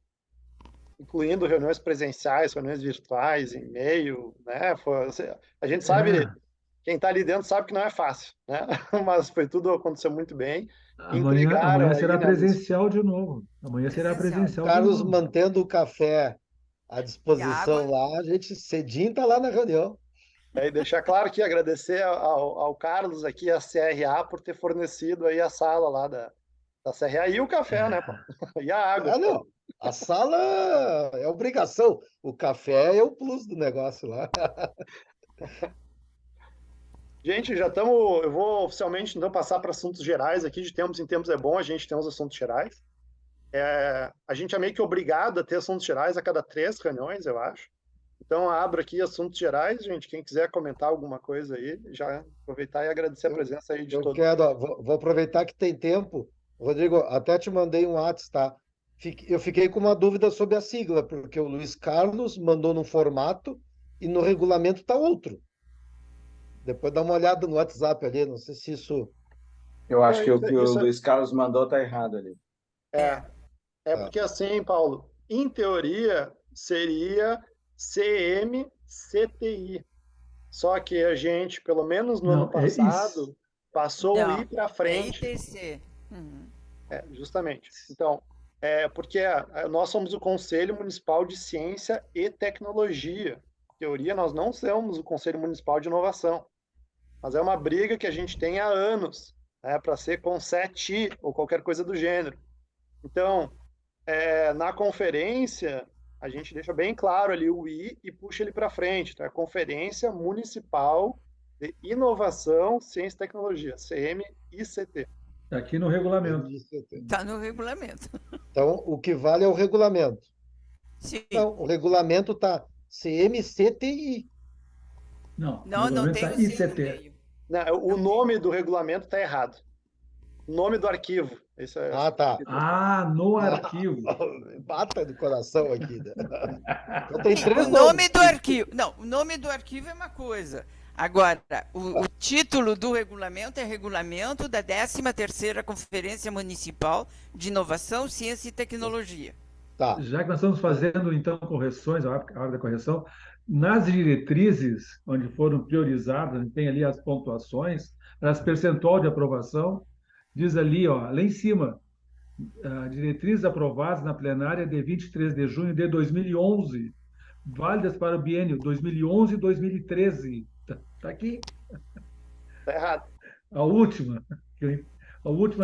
incluindo reuniões presenciais, reuniões virtuais, e-mail, né? A gente sabe, quem está ali dentro sabe que não é fácil, né? Mas aconteceu muito bem. Amanhã será presencial de novo. Amanhã será presencial. Carlos mantendo o café à disposição lá, a gente cedinho está lá na reunião. E deixar claro que agradecer ao Carlos aqui, a CRA, por ter fornecido aí a sala lá da CRA e o café, né? E a água. Não. A sala é obrigação. O café é o plus do negócio lá. Gente, já estamos. Eu vou oficialmente então passar para assuntos gerais aqui. De tempos em tempos é bom a gente ter uns assuntos gerais. A gente é meio que obrigado a ter assuntos gerais a cada 3 reuniões, eu acho. Então, abro aqui assuntos gerais, gente. Quem quiser comentar alguma coisa aí, já aproveitar e agradecer a presença aí de todos. Vou aproveitar que tem tempo. Rodrigo, até te mandei um WhatsApp, tá? Eu fiquei com uma dúvida sobre a sigla, porque o Luiz Carlos mandou num formato e no regulamento está outro. Depois dá uma olhada no WhatsApp ali, não sei se isso... Eu acho que o que o Luiz Carlos mandou está errado ali. Porque assim, Paulo, em teoria seria CMCTI. Só que a gente, pelo menos no ano passado, passou o I para frente. ITC. Justamente. Então, porque nós somos o Conselho Municipal de Ciência e Tecnologia. Em teoria, nós não somos o Conselho Municipal de Inovação. Mas é uma briga que a gente tem há anos, para ser CONCETI ou qualquer coisa do gênero. Então, na conferência, a gente deixa bem claro ali o I e puxa ele para frente. Então, é Conferência Municipal de Inovação, Ciência e Tecnologia, CMICT. Está aqui no regulamento. Está no regulamento. Então, o que vale é o regulamento. Sim. Não, o regulamento está CMCTI. Não tem o ICT. Não, o nome do regulamento está errado. O nome do arquivo. Isso tá. No arquivo. Bata do coração aqui. Né? Então, tem 3 o nome do arquivo. Não, o nome do arquivo é uma coisa. Agora, o título do regulamento é Regulamento da 13ª Conferência Municipal de Inovação, Ciência e Tecnologia. Tá. Já que nós estamos fazendo, então, correções, a hora da correção, nas diretrizes, onde foram priorizadas, tem ali as pontuações, as percentual de aprovação, diz ali, ó, lá em cima, diretrizes aprovadas na plenária de 23 de junho de 2011, válidas para o biênio 2011 e 2013. Está aqui. Está errado. A última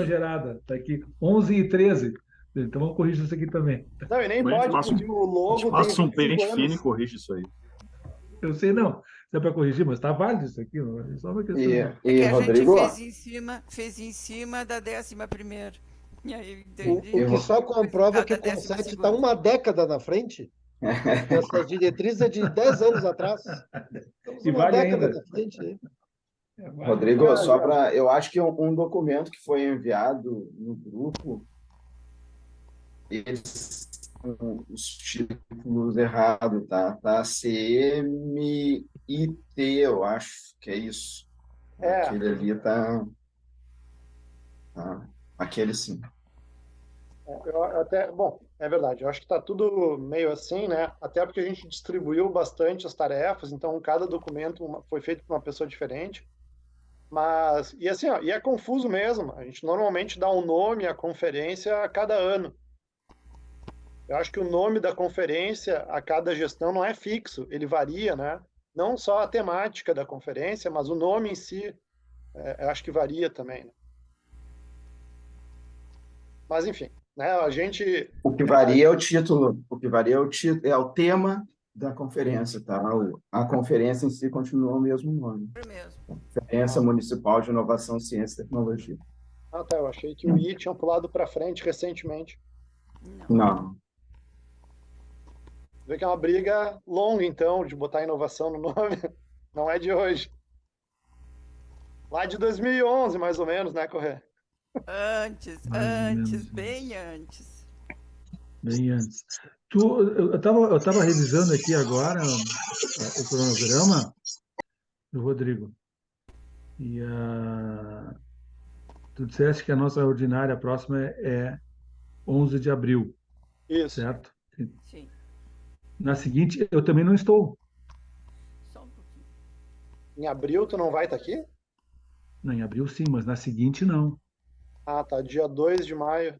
gerada, está aqui, 11 e 13. Então vamos corrigir isso aqui também. Não, e nem pode, porque o logo faça um pente fino e corrige isso aí. Eu sei, não. é para corrigir, mas está válido isso aqui, não é só uma questão. É que a gente fez em cima da 11ª. E aí eu entendi. O que só comprova que o Da Conset 12ª. está uma década na frente. Essas diretrizes é de 10 anos atrás. Estamos E uma vale década ainda. na frente. Né? Rodrigo, só para. Eu acho que um documento que foi enviado no grupo, eles são os títulos errados, tá? Tá CMIT, eu acho que é isso. Aquele ali tá. Aquele sim. Bom, é verdade, eu acho que está tudo meio assim, né? Até porque a gente distribuiu bastante as tarefas, então cada documento foi feito por uma pessoa diferente. Mas, e assim, ó, e é confuso mesmo. A gente normalmente dá um nome à conferência a cada ano. Eu acho que o nome da conferência a cada gestão não é fixo, ele varia, né? Não só a temática da conferência, mas o nome em si, eu acho que varia também. Né? Mas, enfim, né? A gente. O que varia é o título, é o tema da conferência, tá? A conferência em si continua o mesmo nome. Conferência Municipal de Inovação, Ciência e Tecnologia. Ah, tá. Eu achei que o I tinha pulado para frente recentemente. Não. Vê que é uma briga longa, então, de botar inovação no nome. Não é de hoje. Lá de 2011, mais ou menos, né, Corrêa? Bem antes. Bem antes. Eu estava revisando aqui agora o cronograma do Rodrigo. E tu disseste que a nossa ordinária próxima é 11 de abril. Isso. Certo? Sim. Na seguinte, eu também não estou. Só um pouquinho. Em abril tu não vai estar aqui? Não, em abril sim, mas na seguinte não. Ah, tá. Dia 2 de maio.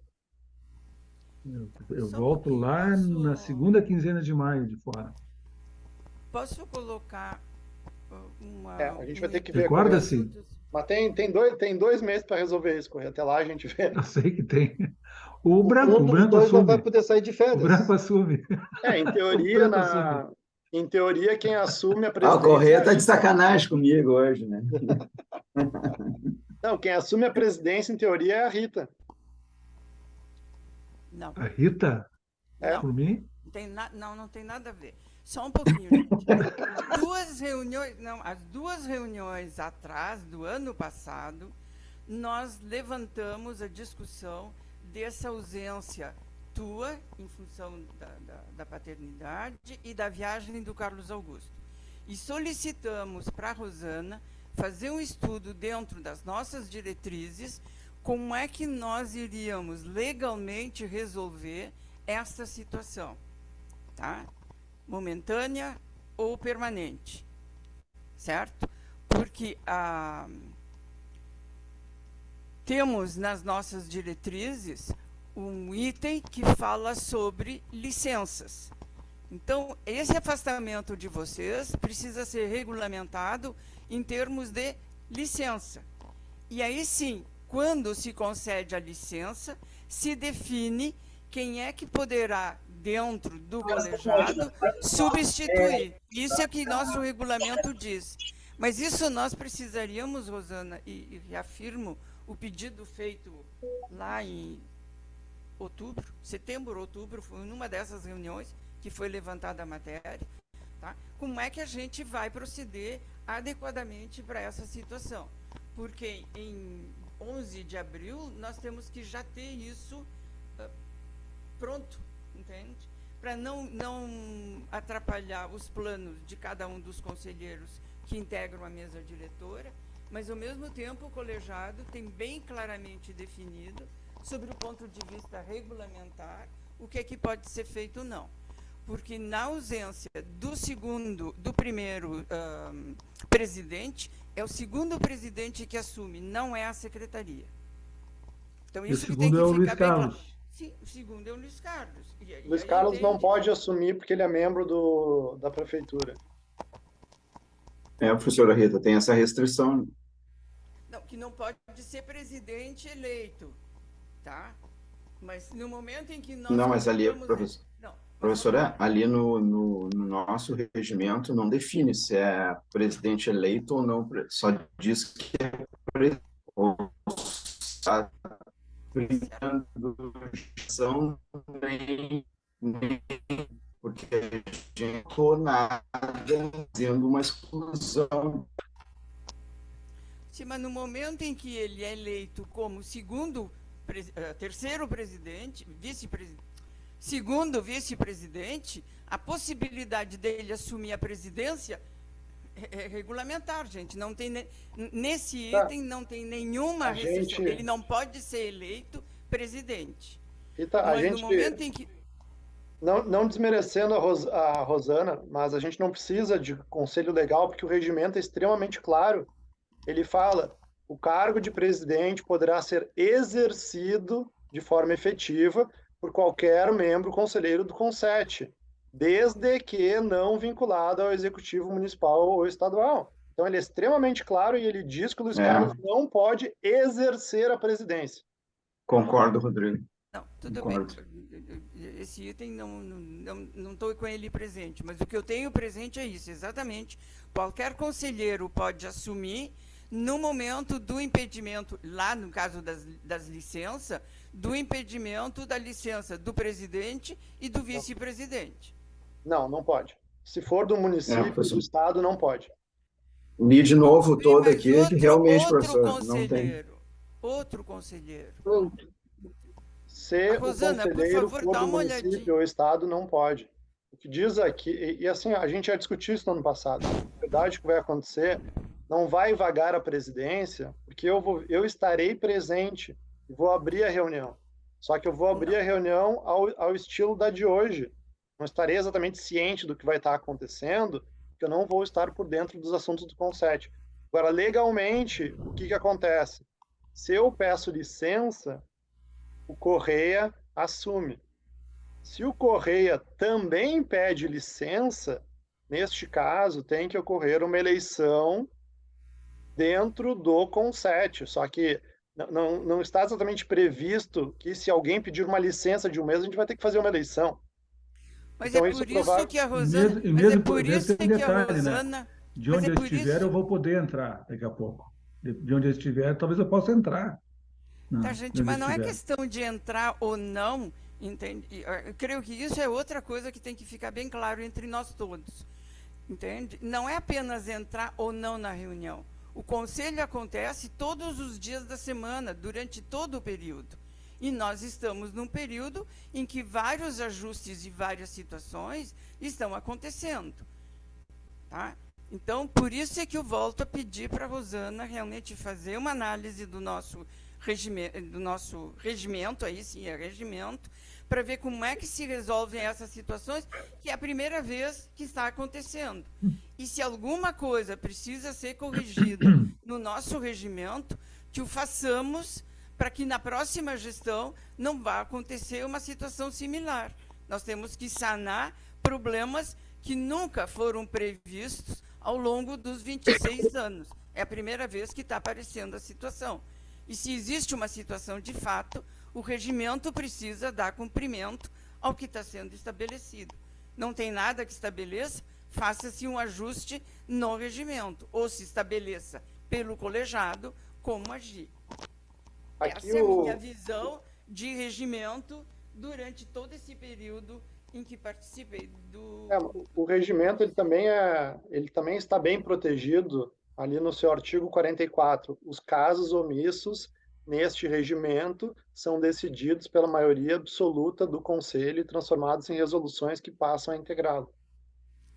Eu volto lá na segunda quinzena de maio de fora. Posso colocar uma. A gente vai ter que ver. Recorda-se? Mas tem 2 meses para resolver isso, Correia. Até lá a gente vê. Eu sei que tem. O branco dois não vai assume. poder sair de férias. O branco assume. Em teoria, quem assume a presidência. O Correia tá de sacanagem comigo hoje, né? Não, quem assume a presidência, em teoria, é a Rita. Não. A Rita? Não. Por mim? Não tem nada a ver. Só um pouquinho, gente. As 2 reuniões atrás, do ano passado, nós levantamos a discussão dessa ausência tua, em função da paternidade, e da viagem do Carlos Augusto. E solicitamos para a Rosana fazer um estudo dentro das nossas diretrizes, como é que nós iríamos legalmente resolver essa situação, tá? Momentânea ou permanente, certo? Porque temos nas nossas diretrizes um item que fala sobre licenças. Então, esse afastamento de vocês precisa ser regulamentado em termos de licença. E aí sim, quando se concede a licença, se define quem é que poderá, dentro do colegiado, substituir. Isso é o que nosso regulamento diz. Mas isso nós precisaríamos, Rosana, e reafirmo o pedido feito lá em setembro, outubro, foi numa dessas reuniões que foi levantada a matéria, tá? Como é que a gente vai proceder adequadamente para essa situação? Porque em 11 de abril nós temos que já ter isso pronto, entende? Para não atrapalhar os planos de cada um dos conselheiros que integram a mesa diretora, mas ao mesmo tempo o colegiado tem bem claramente definido, sobre o ponto de vista regulamentar, o que é que pode ser feito ou não. Porque na ausência do primeiro presidente, é o segundo presidente que assume, não é a secretaria. Então, isso e o segundo é o Luiz Carlos. Claro. Sim, o segundo é o Luiz Carlos. Luiz Carlos não pode assumir porque ele é membro da prefeitura. Professora Rita, tem essa restrição. Não, que não pode ser presidente eleito, tá? Mas no momento em que nós... Não, mas ali, professor... Não, Professora, ali no nosso regimento não define se é presidente eleito ou não, só diz que é presidente. Ou está são nem porque a gente não nada fazendo uma exclusão. Sim, mas no momento em que ele é eleito como terceiro presidente, segundo vice-presidente, a possibilidade dele assumir a presidência é regulamentar, gente. Não tem nesse item não tem nenhuma restrição. Ele não pode ser eleito presidente. Mas no momento em que não desmerecendo a Rosana, mas a gente não precisa de conselho legal porque o regimento é extremamente claro. Ele fala: o cargo de presidente poderá ser exercido de forma efetiva por qualquer membro conselheiro do CONSET, desde que não vinculado ao executivo municipal ou estadual. Então, ele é extremamente claro e ele diz que o Luiz Carlos não pode exercer a presidência. Concordo, Rodrigo. Não, tudo bem. Esse item não estou com ele presente, mas o que eu tenho presente é isso, exatamente. Qualquer conselheiro pode assumir no momento do impedimento, lá no caso das licenças, do impedimento da licença do presidente e do vice-presidente. Não pode. Se for do município, do estado, não pode. Li de novo todo aqui, que realmente, professor, não tem. Outro conselheiro. Se Rosana, o conselheiro for do município ou estado, não pode. O que diz aqui, e assim, a gente já discutiu isso no ano passado. Na verdade, o que vai acontecer, não vai vagar a presidência, porque eu estarei presente e vou abrir a reunião. Só que eu vou abrir a reunião ao estilo da de hoje. Não estarei exatamente ciente do que vai estar acontecendo, porque eu não vou estar por dentro dos assuntos do CONSET. Agora, legalmente, o que acontece? Se eu peço licença, o Correia assume. Se o Correia também pede licença, neste caso, tem que ocorrer uma eleição dentro do CONSET. Só que não está exatamente previsto que, se alguém pedir uma licença de um mês, a gente vai ter que fazer uma eleição. Mas então, é por isso que a Rosana... Mas é por isso que a Rosana... Né? De onde eu estiver, eu vou poder entrar daqui a pouco. De onde eu estiver, talvez eu possa entrar. Tá, gente, mas não é questão de entrar ou não, entende? Eu creio que isso é outra coisa que tem que ficar bem claro entre nós todos, entende? Não é apenas entrar ou não na reunião. O conselho acontece todos os dias da semana, durante todo o período. E nós estamos num período em que vários ajustes e várias situações estão acontecendo, tá? Então, por isso é que eu volto a pedir para a Rosana realmente fazer uma análise do nosso regimento, aí sim é regimento, para ver como é que se resolvem essas situações, que é a primeira vez que está acontecendo. E se alguma coisa precisa ser corrigida no nosso regimento, que o façamos para que na próxima gestão não vá acontecer uma situação similar. Nós temos que sanar problemas que nunca foram previstos ao longo dos 26 anos. É a primeira vez que está aparecendo a situação. E se existe uma situação de fato, o regimento precisa dar cumprimento ao que está sendo estabelecido. Não tem nada que estabeleça, faça-se um ajuste no regimento, ou se estabeleça pelo colegiado como agir. Essa é a minha visão de regimento durante todo esse período em que participei do... O regimento ele também está bem protegido ali no seu artigo 44. Os casos omissos neste regimento são decididos pela maioria absoluta do Conselho e transformados em resoluções que passam a integrá-lo.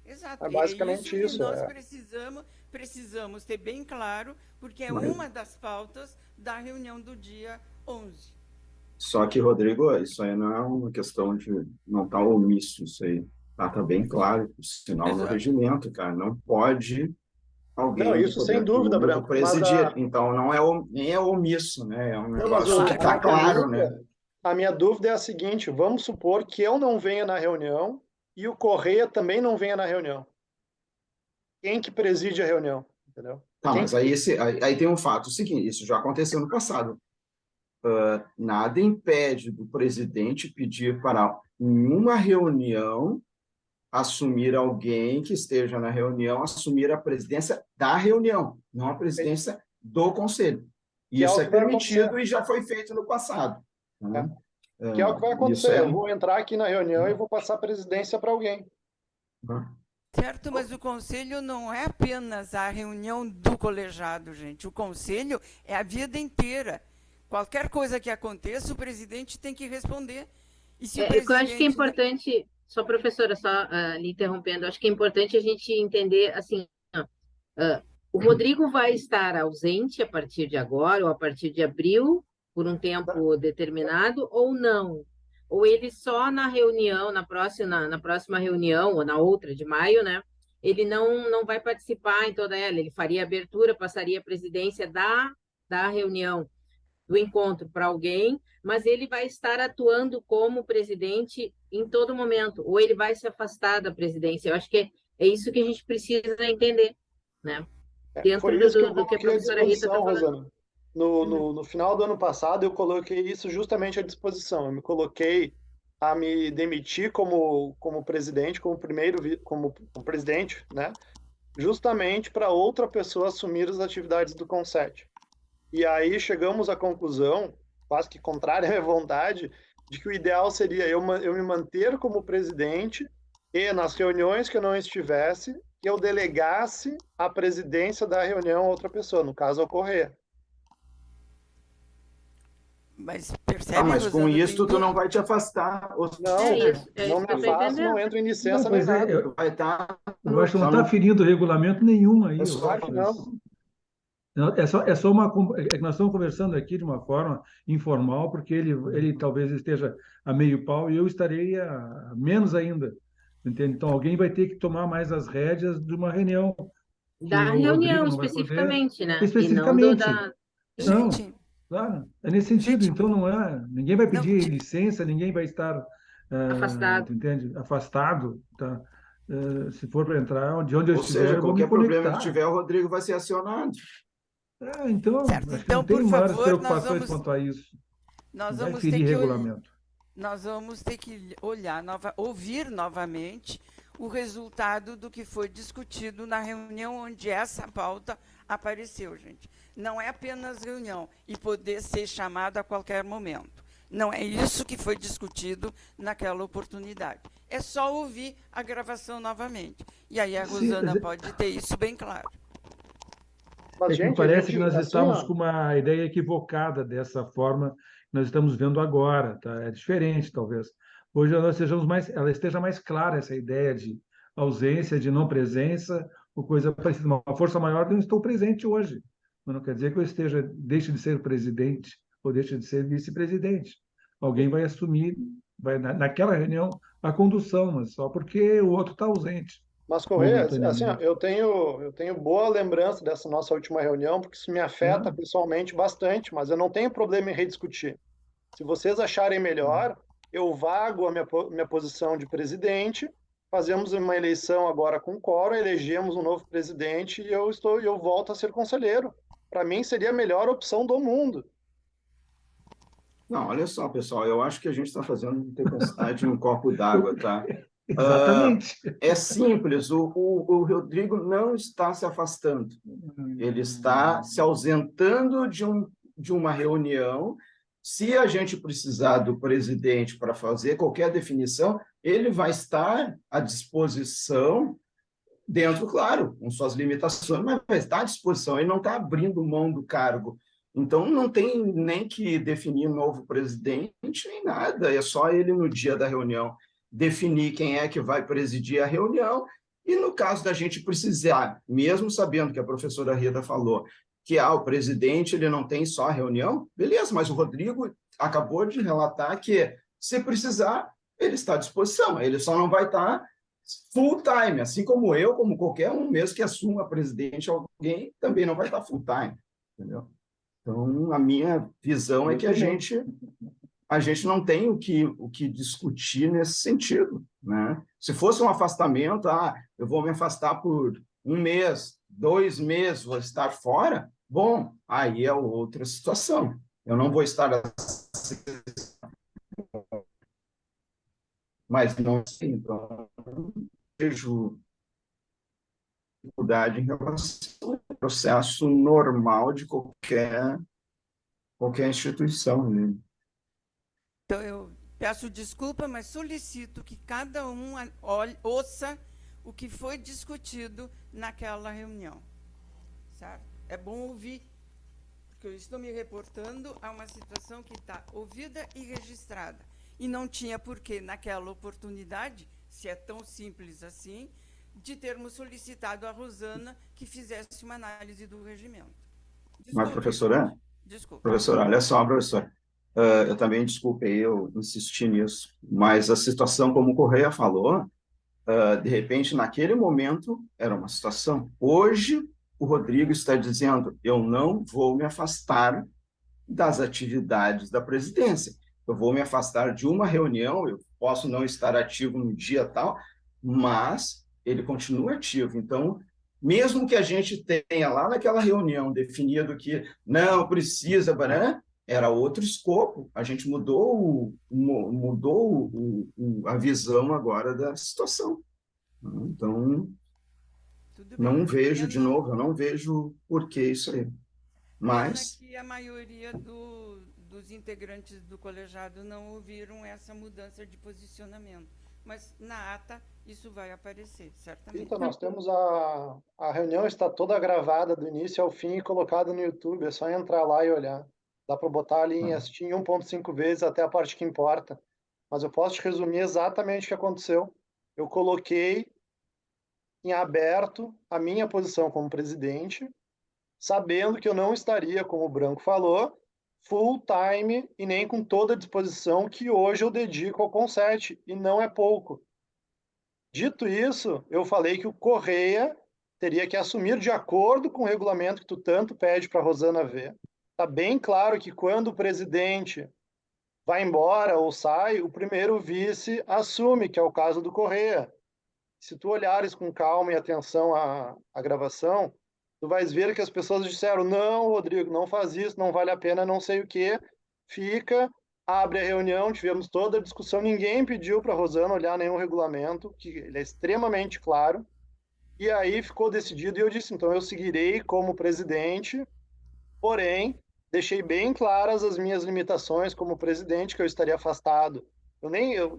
Exato. É basicamente isso que isso. Nós precisamos ter bem claro, porque é uma das pautas da reunião do dia 11. Só que, Rodrigo, isso aí não é uma questão de não estar omisso, isso aí tá bem claro, o sinal no regimento, cara, não pode alguém... Não, isso sem dúvida, Branco. Presidir, então nem é omisso, né? É um negócio que está claro, né? A minha dúvida é a seguinte: vamos supor que eu não venha na reunião e o Correia também não venha na reunião. Quem que preside a reunião, entendeu? Tá, mas aí tem um fato seguinte, isso já aconteceu no passado. nada impede do presidente pedir para, em uma reunião, assumir alguém que esteja na reunião, assumir a presidência da reunião, não a presidência do conselho. Isso é permitido e já foi feito no passado. Né? Que é o que vai acontecer. Isso Eu vou entrar aqui na reunião e vou passar a presidência para alguém. Certo, mas o conselho não é apenas a reunião do colegiado, gente. O conselho é a vida inteira. Qualquer coisa que aconteça, o presidente tem que responder. E se o presidente... Eu acho que é importante, só professora, só lhe interrompendo, acho que é importante a gente entender, assim, o Rodrigo vai estar ausente a partir de agora, ou a partir de abril, por um tempo determinado, ou não? Ou ele só na reunião, na próxima reunião, ou na outra de maio, né? Ele não vai participar em toda ela, ele faria a abertura, passaria a presidência da reunião, do encontro para alguém, mas ele vai estar atuando como presidente em todo momento, ou ele vai se afastar da presidência. Eu acho que é isso que a gente precisa entender, né? Dentro do que a professora Rita está falando. Rosana. No final do ano passado, eu coloquei isso justamente à disposição. Eu me coloquei a me demitir como presidente, como presidente, né? Justamente para outra pessoa assumir as atividades do CONSET. E aí chegamos à conclusão, quase que contrária à minha vontade, de que o ideal seria eu me manter como presidente e, nas reuniões que eu não estivesse, que eu delegasse a presidência da reunião a outra pessoa, no caso, ao Corrêa. Mas percebe, mas com isso tu não vai te afastar. Não me afasto, não entro em licença nem nada. Eu acho que não está ferindo regulamento nenhum aí. Claro que não. É só uma... É que nós estamos conversando aqui de uma forma informal, porque ele talvez esteja a meio pau e eu estarei a menos ainda. Entende? Então, alguém vai ter que tomar mais as rédeas de uma reunião. Da reunião, especificamente, né? Especificamente. E não Não, claro, é nesse sentido. Então, não é... Ninguém vai pedir licença, ninguém vai estar... afastado. Entende? Afastado, tá? Se for para entrar, de onde eu estiver, seja, eu vou me qualquer problema que conectar. tiver, o Rodrigo vai ser acionado. Então, certo. acho que não tem maiores preocupações quanto a isso. Nós vai vamos ferir ter que regulamento. Nós vamos ter que ouvir novamente o resultado do que foi discutido na reunião onde essa pauta apareceu, gente. Não é apenas reunião e poder ser chamado a qualquer momento. Não é isso que foi discutido naquela oportunidade. É só ouvir a gravação novamente. E aí a Rosana pode ter isso bem claro. Mas, gente, parece que nós estamos com uma ideia equivocada dessa forma que nós estamos vendo agora, tá? É diferente, talvez. Hoje ela esteja mais clara, essa ideia de ausência, de não presença, ou coisa parecida. Uma força maior, eu estou presente hoje. Mas não quer dizer que eu deixe de ser presidente ou deixe de ser vice-presidente. Alguém vai assumir, naquela reunião, a condução, mas só porque o outro está ausente. Mas, Corrêa, assim, eu tenho boa lembrança dessa nossa última reunião, porque isso me afeta pessoalmente bastante, mas eu não tenho problema em rediscutir. Se vocês acharem melhor, eu vago a minha posição de presidente, fazemos uma eleição agora com quórum, elegemos um novo presidente e eu volto a ser conselheiro. Para mim, seria a melhor opção do mundo. Não, olha só, pessoal, eu acho que a gente está fazendo tempestade num copo d'água, tá? Exatamente. É simples, o Rodrigo não está se afastando, ele está se ausentando de uma reunião. Se a gente precisar do presidente para fazer qualquer definição, ele vai estar à disposição, dentro, claro, com suas limitações, mas vai estar à disposição, ele não está abrindo mão do cargo. Então, não tem nem que definir novo presidente, nem nada, é só ele, no dia da reunião, definir quem é que vai presidir a reunião, e no caso da gente precisar, mesmo sabendo que a professora Rita falou que o presidente ele não tem só a reunião, beleza, mas o Rodrigo acabou de relatar que, se precisar, ele está à disposição, ele só não vai estar full time, assim como eu, como qualquer um, mesmo que assuma presidente, alguém também não vai estar full time, entendeu? Então, a minha visão é que a gente não tem o que discutir nesse sentido, né? Se fosse um afastamento, eu vou me afastar por 1 mês, 2 meses, vou estar fora, bom, aí é outra situação, eu não vou estar, mas não sei, então, vejo dificuldade em relação ao processo normal de qualquer instituição, né? Então, eu peço desculpa, mas solicito que cada um ouça o que foi discutido naquela reunião. Certo? É bom ouvir, porque eu estou me reportando a uma situação que está ouvida e registrada. E não tinha porquê, naquela oportunidade, se é tão simples assim, de termos solicitado a Rosana que fizesse uma análise do regimento. Desculpe, Mas, professora, desculpe. professora, olha só, professora, eu também, desculpe, eu insisti nisso, mas a situação, como o Correia falou, de repente, naquele momento, era uma situação. Hoje, o Rodrigo está dizendo, eu não vou me afastar das atividades da presidência. Eu vou me afastar de uma reunião, eu posso não estar ativo no dia tal, mas ele continua ativo. Então, mesmo que a gente tenha lá naquela reunião definido que não precisa, né, era outro escopo, a gente mudou a visão agora da situação. Então, não vejo, de novo, eu não vejo por que isso aí. Mas... Pena que a maioria dos integrantes do colegiado não ouviram essa mudança de posicionamento. Mas na ata isso vai aparecer, certamente. Então, nós temos a reunião está toda gravada do início ao fim e colocada no YouTube, é só entrar lá e olhar. Dá para botar ali em assistir 1.5 vezes até a parte que importa. Mas eu posso te resumir exatamente o que aconteceu. Eu coloquei em aberto a minha posição como presidente, sabendo que eu não estaria, como o Branco falou, full time e nem com toda a disposição que hoje eu dedico ao Conset, e não é pouco. Dito isso, eu falei que o Correia teria que assumir de acordo com o regulamento que tu tanto pede para a Rosana ver. Está bem claro que quando o presidente vai embora ou sai, o primeiro vice assume, que é o caso do Correia. Se tu olhares com calma e atenção à gravação, tu vais ver que as pessoas disseram, não, Rodrigo, não faz isso, não vale a pena, não sei o quê. Fica, abre a reunião, tivemos toda a discussão, ninguém pediu para a Rosana olhar nenhum regulamento, que ele é extremamente claro, e aí ficou decidido, e eu disse, então eu seguirei como presidente, porém, deixei bem claras as minhas limitações como presidente, que eu estaria afastado.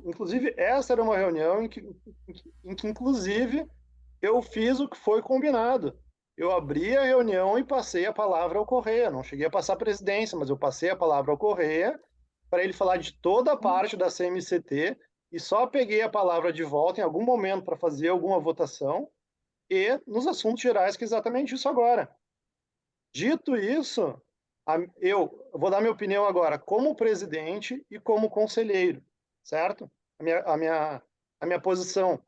Inclusive, essa era uma reunião em que, inclusive, eu fiz o que foi combinado. Eu abri a reunião e passei a palavra ao Correia. Não cheguei a passar a presidência, mas eu passei a palavra ao Correia para ele falar de toda a parte da CMCT e só peguei a palavra de volta em algum momento para fazer alguma votação e nos assuntos gerais, que é exatamente isso agora. Dito isso, eu vou dar minha opinião agora como presidente e como conselheiro, certo? A minha posição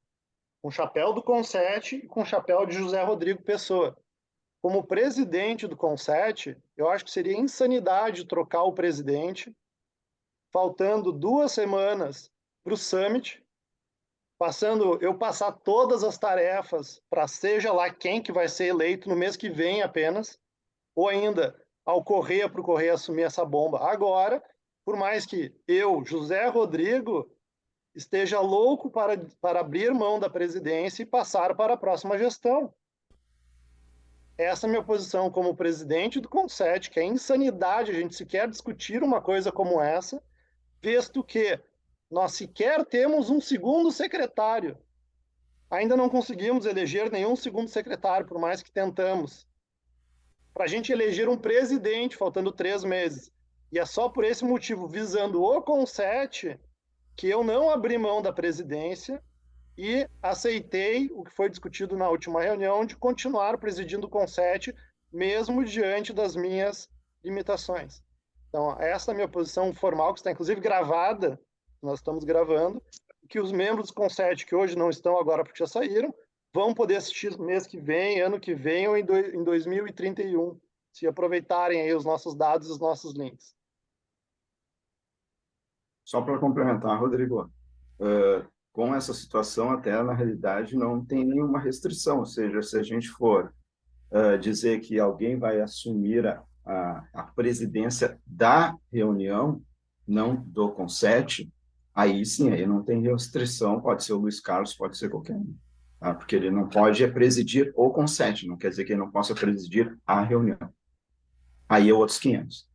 com o chapéu do Conset e com o chapéu de José Rodrigo Pessoa. Como presidente do Conset, eu acho que seria insanidade trocar o presidente, faltando 2 semanas para o Summit, eu passar todas as tarefas para seja lá quem que vai ser eleito no mês que vem apenas, ou ainda ao Correia para o Correia assumir essa bomba agora, por mais que eu, José Rodrigo, esteja louco para abrir mão da presidência e passar para a próxima gestão. Essa é a minha posição como presidente do Conset, que é insanidade a gente sequer discutir uma coisa como essa, visto que nós sequer temos um segundo secretário. Ainda não conseguimos eleger nenhum segundo secretário, por mais que tentamos. Para a gente eleger um presidente, faltando 3 meses. E é só por esse motivo, visando o Conset, que eu não abri mão da presidência e aceitei o que foi discutido na última reunião de continuar presidindo o Conset, mesmo diante das minhas limitações. Então, essa é a minha posição formal, que está inclusive gravada, nós estamos gravando, que os membros do Conset, que hoje não estão agora porque já saíram, vão poder assistir mês que vem, ano que vem ou em 2031, se aproveitarem aí os nossos dados e os nossos links. Só para complementar, Rodrigo, com essa situação, até na realidade não tem nenhuma restrição, ou seja, se a gente for dizer que alguém vai assumir a presidência da reunião, não do Conset, aí sim, aí não tem restrição, pode ser o Luiz Carlos, pode ser qualquer um. Tá? Porque ele não pode presidir o Conset, não quer dizer que ele não possa presidir a reunião. Aí é outros 500.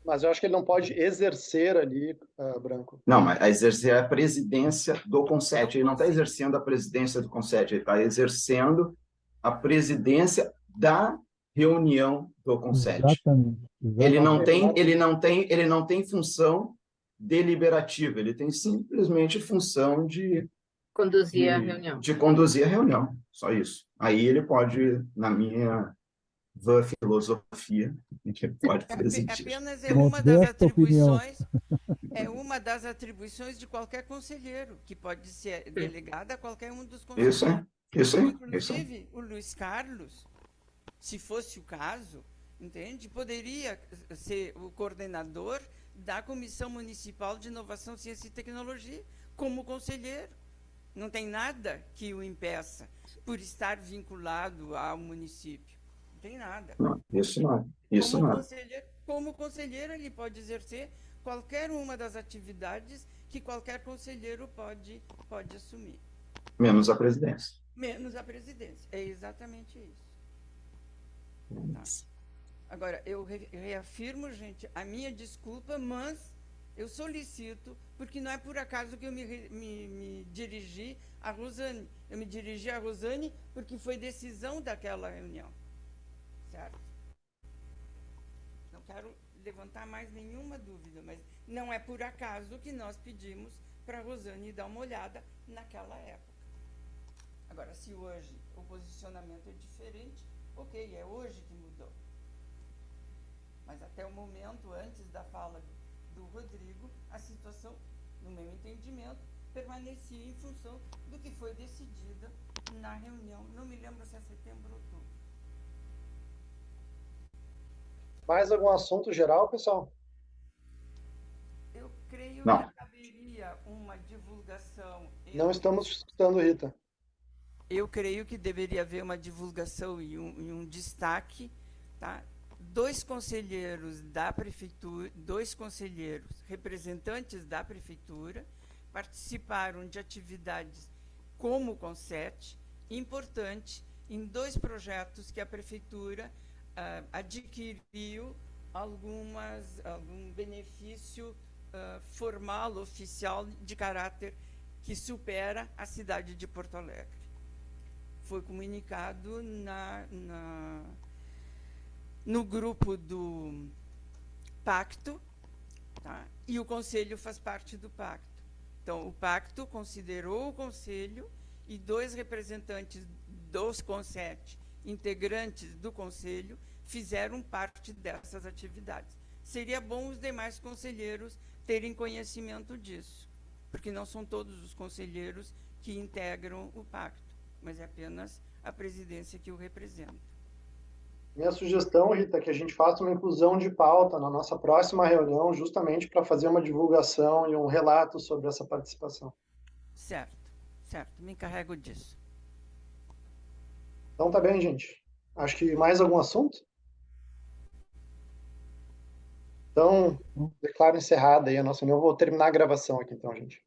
Mas eu acho que ele não pode exercer ali, Branco. Não, mas exercer a presidência do Conset. Ele não está exercendo a presidência do Conset, ele está exercendo a presidência da reunião do Conset. Exatamente. Ele não tem função deliberativa, ele tem simplesmente função de Conduzir a reunião. De conduzir a reunião, só isso. Aí ele pode, na minha filosofia, ele pode presidir. Apenas é uma das atribuições, de qualquer conselheiro, que pode ser delegada a qualquer um dos conselheiros. Isso aí. Inclusive, o Luiz Carlos, se fosse o caso, entende? Poderia ser o coordenador da Comissão Municipal de Inovação, Ciência e Tecnologia, como conselheiro. Não tem nada que o impeça por estar vinculado ao município. Não tem nada. Não, isso não. Como conselheiro, ele pode exercer qualquer uma das atividades que qualquer conselheiro pode assumir. Menos a presidência. Menos a presidência. É exatamente isso. Tá. Agora, eu reafirmo, gente, a minha desculpa, mas eu solicito, porque não é por acaso que eu me dirigi à Rosane. Eu me dirigi à Rosane porque foi decisão daquela reunião. Certo? Não quero levantar mais nenhuma dúvida, mas não é por acaso que nós pedimos para a Rosane dar uma olhada naquela época. Agora, se hoje o posicionamento é diferente, ok, é hoje que mudou. Mas até o momento, antes da fala do Rodrigo, a situação, no meu entendimento, permanecia em função do que foi decidida na reunião. Não me lembro se é setembro ou outubro. Mais algum assunto geral, pessoal? Eu creio que caberia uma divulgação. Não estamos escutando, Rita. Eu creio que deveria haver uma divulgação e um destaque, tá? 2 conselheiros da prefeitura, 2 conselheiros representantes da prefeitura participaram de atividades como o Conset, importante, em 2 projetos que a prefeitura adquiriu algum benefício formal, oficial, de caráter que supera a cidade de Porto Alegre. Foi comunicado no grupo do pacto, tá? E o conselho faz parte do pacto. Então, o pacto considerou o conselho e 2 representantes dos Conset, integrantes do conselho, fizeram parte dessas atividades. Seria bom os demais conselheiros terem conhecimento disso, porque não são todos os conselheiros que integram o pacto, mas é apenas a presidência que o representa. Minha sugestão, Rita, é que a gente faça uma inclusão de pauta na nossa próxima reunião, justamente para fazer uma divulgação e um relato sobre essa participação. Certo, me encarrego disso. Então tá bem, gente. Acho que mais algum assunto? Então, declaro encerrada aí a nossa reunião. Vou terminar a gravação aqui, então, gente.